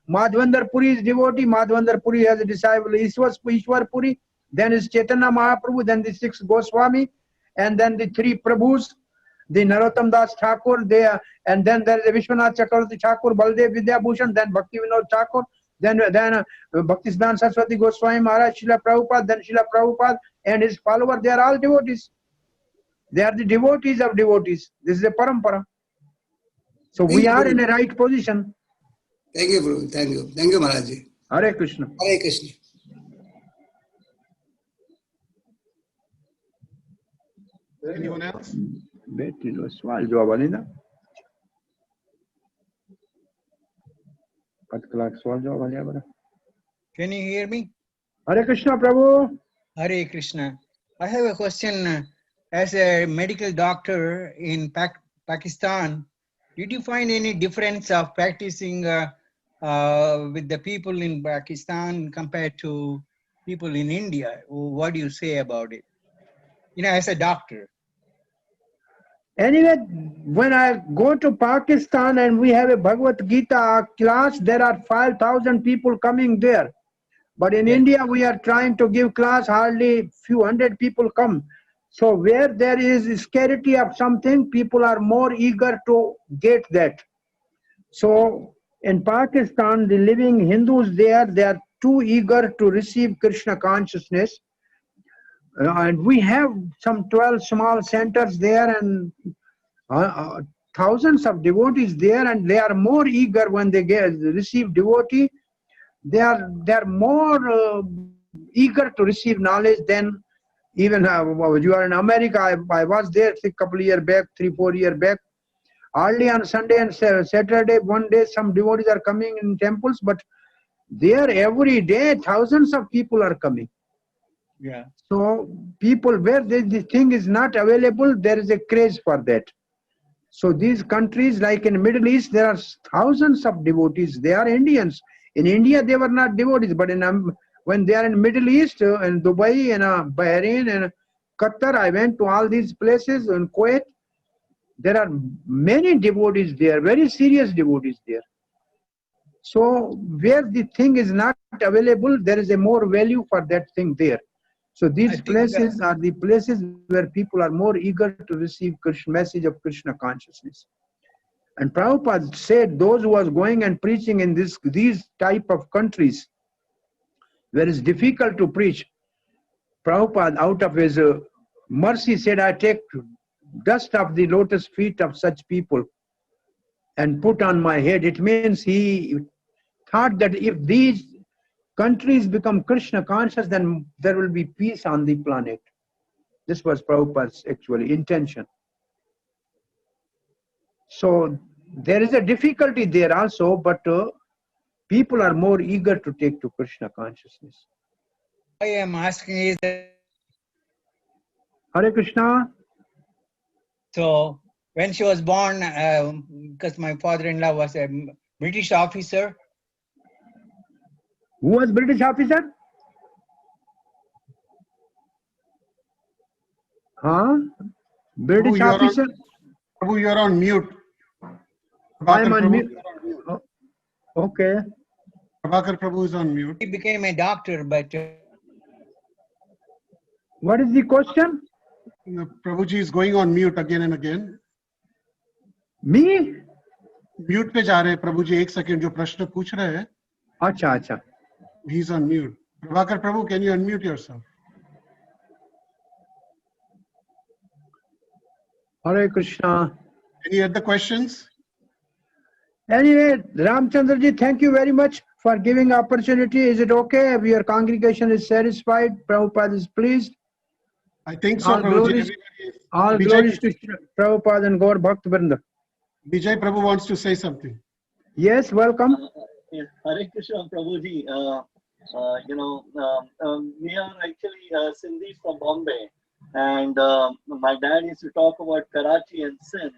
Madhvendra Puri is devotee. Madhvendra Puri has a disciple Ishwar Puri. Then is Chaitanya Mahaprabhu. Then the 6 Goswami, and then the 3 Prabhus, the Narottam Das Thakur. And then there is Vishwanath Chakravarti Thakur, Baldev Vidya Bhushan, then Bhakti Vinod Thakur, then Bhaktisiddhanta Saraswati Goswami Maharaj, Srila Prabhupada, then Srila Prabhupada and his follower. They are all devotees. They are the devotees of devotees. This is a parampara. So we are in a right position. Thank you, Prabhu. Thank you. Thank you, Maharaj ji. Hare Krishna. Hare Krishna. Anyone else? बेटी लो सवाल जवाब वाली ना, कलाक सवाल जवाब वाली बड़ा। Can you hear me? Hare Krishna Prabhu. Hare Krishna. I have a question. As a medical doctor in Pakistan, did you find any difference of practicing with the people in Pakistan compared to people in India? What do you say about it? You know, as a doctor. Anyway, when I go to Pakistan and we have a Bhagavad Gita class, there are 5,000 people coming there. But in India, we are trying to give class, hardly few hundred people come. So where there is scarcity of something, people are more eager to get that. So in Pakistan, the living Hindus there, they are too eager to receive Krishna consciousness. And we have some 12 small centers there and thousands of devotees there, and they are more eager when they receive devotee. They are more eager to receive knowledge than even you are in America. I was there a couple of years back, 3-4 years back. Early on Sunday and Saturday, one day some devotees are coming in temples, but there every day thousands of people are coming. Yeah. So people where the thing is not available, there is a craze for that. So these countries like in Middle East, there are thousands of devotees. They are Indians. In India, they were not devotees, but when they are in Middle East, in Dubai, and Bahrain, and Qatar, I went to all these places, in Kuwait. There are many devotees there, very serious devotees there. So where the thing is not available, there is a more value for that thing there. So these places are the places where people are more eager to receive Krishna message of Krishna consciousness. And Prabhupada said those who was going and preaching in these type of countries where it's difficult to preach, Prabhupada out of his mercy said, I take dust of the lotus feet of such people and put on my head. It means he thought that if these countries become Krishna conscious, then there will be peace on the planet. This was Prabhupada's actually intention. So there is a difficulty there also, but people are more eager to take to Krishna consciousness. I am asking is that, Hare Krishna. so when she was born, because my father-in-law was a British officer. Who was British officer? Huh? British officer? Prabhu, you are on mute. I am on Prabhu, mute. you are on mute. Oh, okay. Prabhakar Prabhu is on mute. He became a doctor, but What is the question? Prabhuji is going on mute again and again. Me? Mute पे जा रहे हैं प्रभुजी, एक second, जो प्रश्न पूछ रहे हैं. अच्छा अच्छा. He's on mute. Prabhakar Prabhu, can you unmute yourself? Hare Krishna. Any other questions? Anyway, Ramchandra ji, thank you very much for giving opportunity. Is it okay if your congregation is satisfied? Prabhupada is pleased. I think so, All Prabhuji. glories to Prabhupada and Gaur Bhakt Vrinda. Vijay Prabhu wants to say something. Yes, welcome. Hare Krishna, Prabhuji. We are actually Sindhis from Bombay, and my dad used to talk about Karachi and Sindh.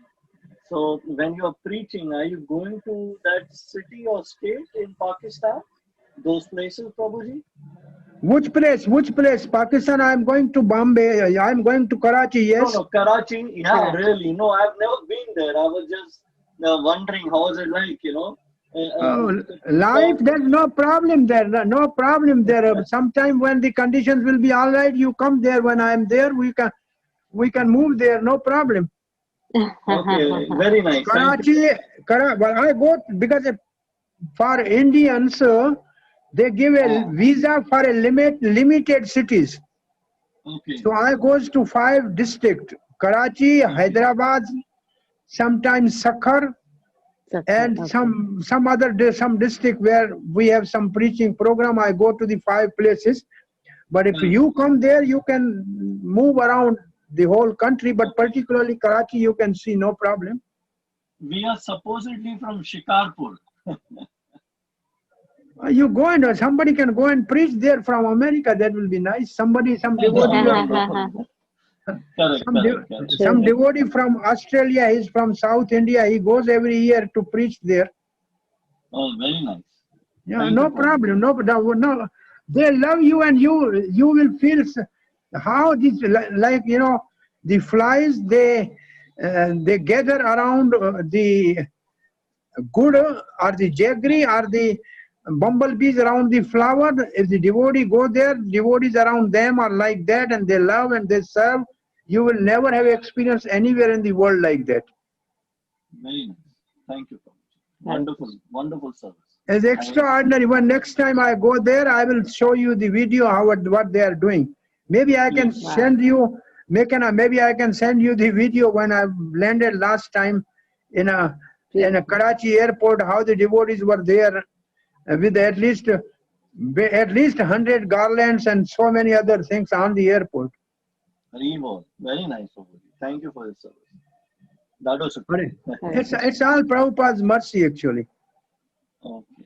So when you are preaching, are you going to that city or state in Pakistan? Those places, Prabhuji? Which place? Which place? Pakistan, I am going to Bombay. I am going to Karachi, yes. No, Karachi. Yeah, really. No, I've never been there. I was just wondering how is it like, Life, there's no problem there. No problem there. Sometime when the conditions will be all right, you come there. When I am there, we can move there. No problem. Okay, very nice. Karachi, well, I go because for Indians, they give a visa for a limited cities. Okay. So I goes to 5 districts: Karachi, Hyderabad, sometimes Sakhar, and some other some district where we have some preaching program. I go to the 5 places. But if you come there, you can move around the whole country, but particularly Karachi, you can see no problem. We are supposedly from Shikarpur. You go and somebody can go and preach there from America. That will be nice. Some devotee. Some devotee from Australia, he's from South India. He goes every year to preach there. Oh, very nice. Yeah, no problem. No. They love you, and you will feel how this, like, the flies, they gather around the good or the jaggery or the bumblebees around the flower. If the devotee go there, devotees around them are like that, and they love and they serve You will never have experience anywhere in the world like that. Very nice. Thank you, Prabhuji. Wonderful, wonderful service. It's extraordinary. When next time I go there, I will show you the video how what they are doing. Maybe I can Wow. send you. Maybe I can send you the video when I landed last time in a Karachi airport. How the devotees were there with at least 100 garlands and so many other things on the airport. Haribol. Very nice, Prabhuji. Thank you for your service. That was It's all Prabhupada's mercy actually. Okay.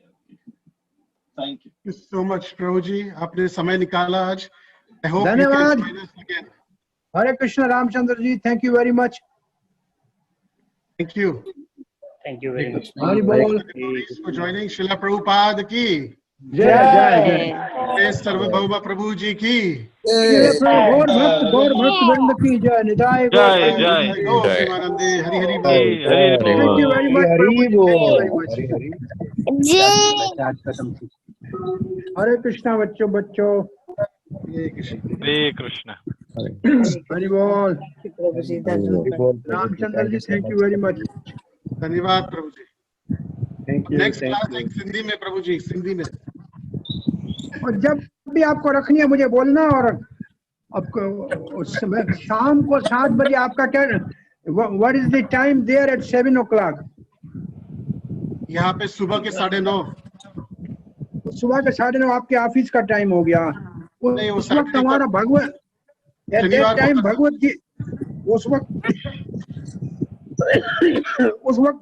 Thank you. Thank you so much, Prabhuji. आपने समय निकाला आज. I hope you धन्यवाद. can join us again. Hare Krishna Ramchandra ji, thank you very much. Thank you. Thank you very much. Hari Bol. Devotees for joining. Srila Prabhupada ki. Jai Jai. Jai Sarvabhauma Prabhu ji ki. Gaur Bhakt Vrind ki Jai. Nidai Gaur Jai, Bhakt Jai. Vrind ki Go Jai. Shivanande. Hari Hari Bol. Hari Hari Thank you very much. Hari Prabhuji. Thank you very much. Hare Krishna बच्चों. Hare Krishna. Hare Krishna. Hari Bol. Ramchandra ji, thank you very much. धन्यवाद प्रभु जी. Thank you. Next Thank class you. एक सिंधी में प्रभु जी, सिंधी में. और जब भी आपको रखनी है मुझे बोलना. और आपको शाम को 7 बजे आपका क्या what is the time there at 7 o'clock? यहाँ पे सुबह के 9:30. सुबह के 9:30 आपके ऑफिस का टाइम हो गया. नहीं, वो उस वक्त Saturday हमारा भगवत at शनिवार that को time करना। भगवत की उस वक्त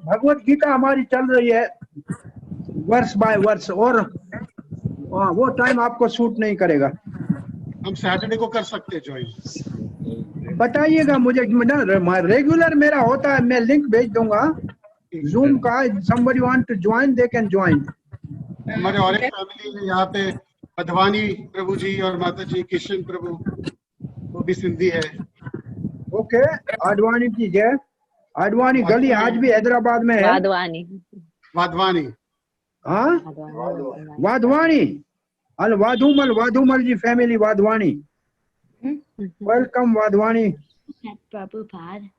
भगवत गीता हमारी चल रही है वर्ष बाय वर्ष. और वो टाइम आपको सूट नहीं करेगा. हम सैटरडे को कर सकते हैं ज्वाइन. बताइएगा मुझे. रेगुलर मेरा होता है. मैं लिंक भेज दूंगा जूम का. somebody want to join they can join. हमारे और एक फैमिली है यहाँ पे, अधवानी प्रभु जी और माता जी किशन प्रभु, वो भी सिंधी है. ओके. आडवाणी की जय. आडवाणी गली आज भी हैदराबाद में है. वाधवानी. हाँ, वाधवानी. अल Wadhumal ji family Wadhwani. Welcome Wadhwani. Prabhupada.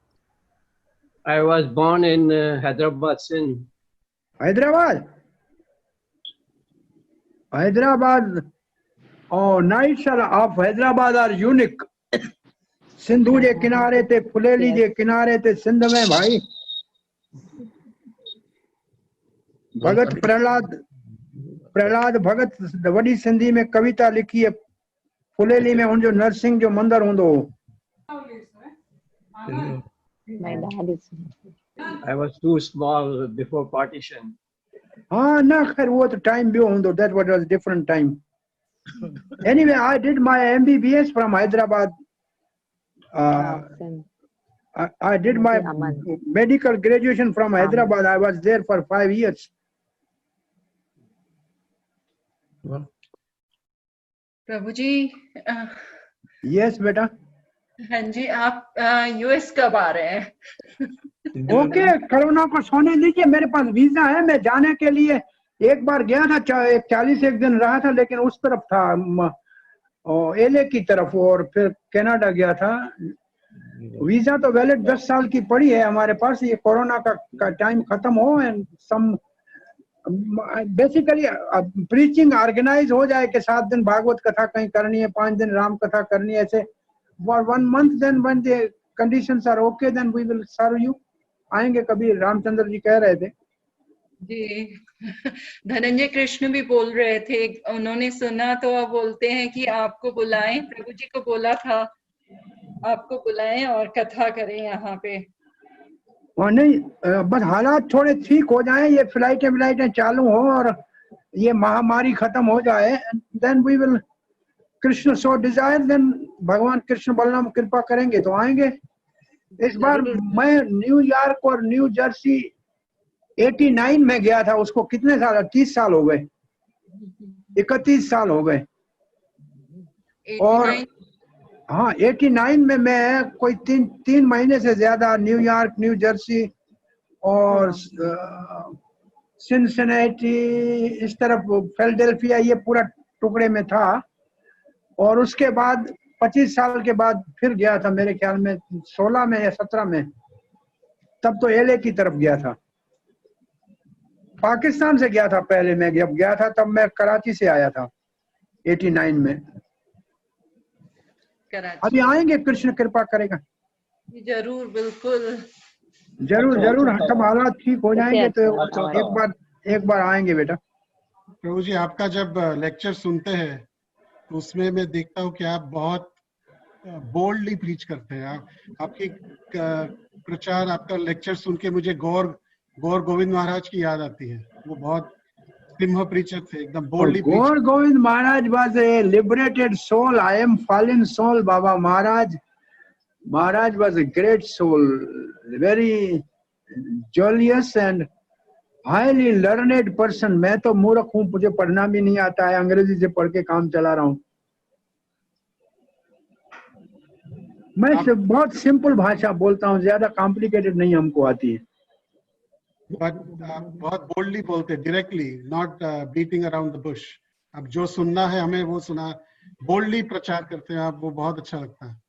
I was born in Hyderabad, Sindh. Hyderabad. Oh, nights of Hyderabad are unique. Sindhu जे किनारे ते फुलेली जे किनारे ते सिंध में भाई भगत प्रहलाद भगत वॾी सिंधी में कविता लिखी है. फुलेली में उनजो नरसिंह जो मंदिर हूंदो हो. My dad is. I was too small before partition. हाँ ना खैर वो तो टाइम ॿियो हूंदो. That was different time. Anyway, I did my MBBS from Hyderabad. I did my medical graduation from Hyderabad. I was there for 5 years. Prabhu ji. Yes, बेटा. हाँ जी, आप यूएस कब आ रहे हैं? ओके. कोरोना को सोने दीजिए. मेरे पास वीजा है. मैं जाने के लिए एक बार गया था. 41 दिन रहा था. लेकिन उस तरफ था एलए की तरफ. और फिर कनाडा गया था. वीजा तो वैलिड 10 साल की पड़ी है हमारे पास. ये कोरोना का टाइम खत्म हो and some basically preaching organise हो जाए कि 7 दिन भागवत कथा कहीं करनी है, 5 दिन राम कथा करनी है, ऐसे for 1 month. Then when the conditions are okay then we will serve you. आएंगे कभी. रामचंद्र जी कह रहे थे जी. धनंजय कृष्ण भी बोल रहे थे. उन्होंने सुना तो अब बोलते हैं कि आपको बुलाएं. प्रभु जी को बोला था आपको बुलाएं और कथा करें यहाँ पे. और नहीं बस हालात थोड़े ठीक हो जाएं. ये फ्लाइटें चालू हो और ये महामारी खत्म हो जाए. Then we will Krishna so desire. Then भगवान कृष्ण बलराम कृपा करेंगे तो आएंगे. इस बार मैं न्यूयॉर्क और न्यू जर्सी 89 में गया था. उसको कितने साल? 30 साल हो गए. 31 साल हो गए. और हाँ 89 में मैं कोई 3 महीने से ज्यादा न्यूयॉर्क, न्यू जर्सी और सिनसिनेटी, इस तरफ फिलाडेल्फिया, ये पूरा टुकड़े में था. और उसके बाद 25 साल के बाद फिर गया था, मेरे ख्याल में 16 में या 17 में, तब तो एलए की तरफ गया था। पाकिस्तान से गया था पहले, मैं जब गया था तब मैं कराची से आया था 89 में। कराची अभी आएंगे, कृष्ण कृपा करेगा। जरूर, बिल्कुल। जरूर अच्छा, जरूर, अच्छा, सब हालात ठीक हो जाएंगे तो अच्छा। एक बार आएंगे बेटा। प्रभु जी, आपका जब लेक्चर सुनते हैं तो उसमें मैं देखता हूँ कि आप बहुत बोल्डली प्रीच करते हैं। आपकी प्रचार, आपका लेक्चर सुन के मुझे गौर गोविंद महाराज की याद आती है। वो बहुत सिंह प्रीचर थे, एकदम boldly preach. Gaur Govind Maharaj was a liberated soul. I am fallen soul. Baba Maharaj was a great soul, very joyous and highly learned person. मैं तो मूर्ख हूँ, मुझे पढ़ना भी नहीं आता है, अंग्रेजी से पढ़ के काम चला रहा हूँ। मैं बहुत सिंपल भाषा बोलता हूँ, ज्यादा कॉम्प्लिकेटेड नहीं हमको आती है। बट आप बहुत बोल्डली बोलते, directly, not beating around the Bush. अब जो सुनना है हमें वो सुना, बोल्डली प्रचार करते हैं आप, वो बहुत अच्छा लगता है।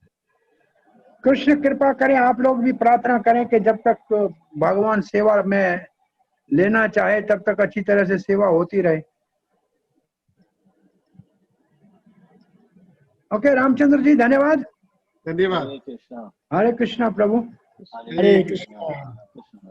कृष्ण कृपा करें, आप लोग भी प्रार्थना करें कि जब तक भगवान सेवा में लेना चाहे तब तक अच्छी तरह से सेवा होती रहे। ओके रामचंद्र जी, धन्यवाद। धन्यवाद। हरे कृष्णा। हरे कृष्णा प्रभु। हरे कृष्णा।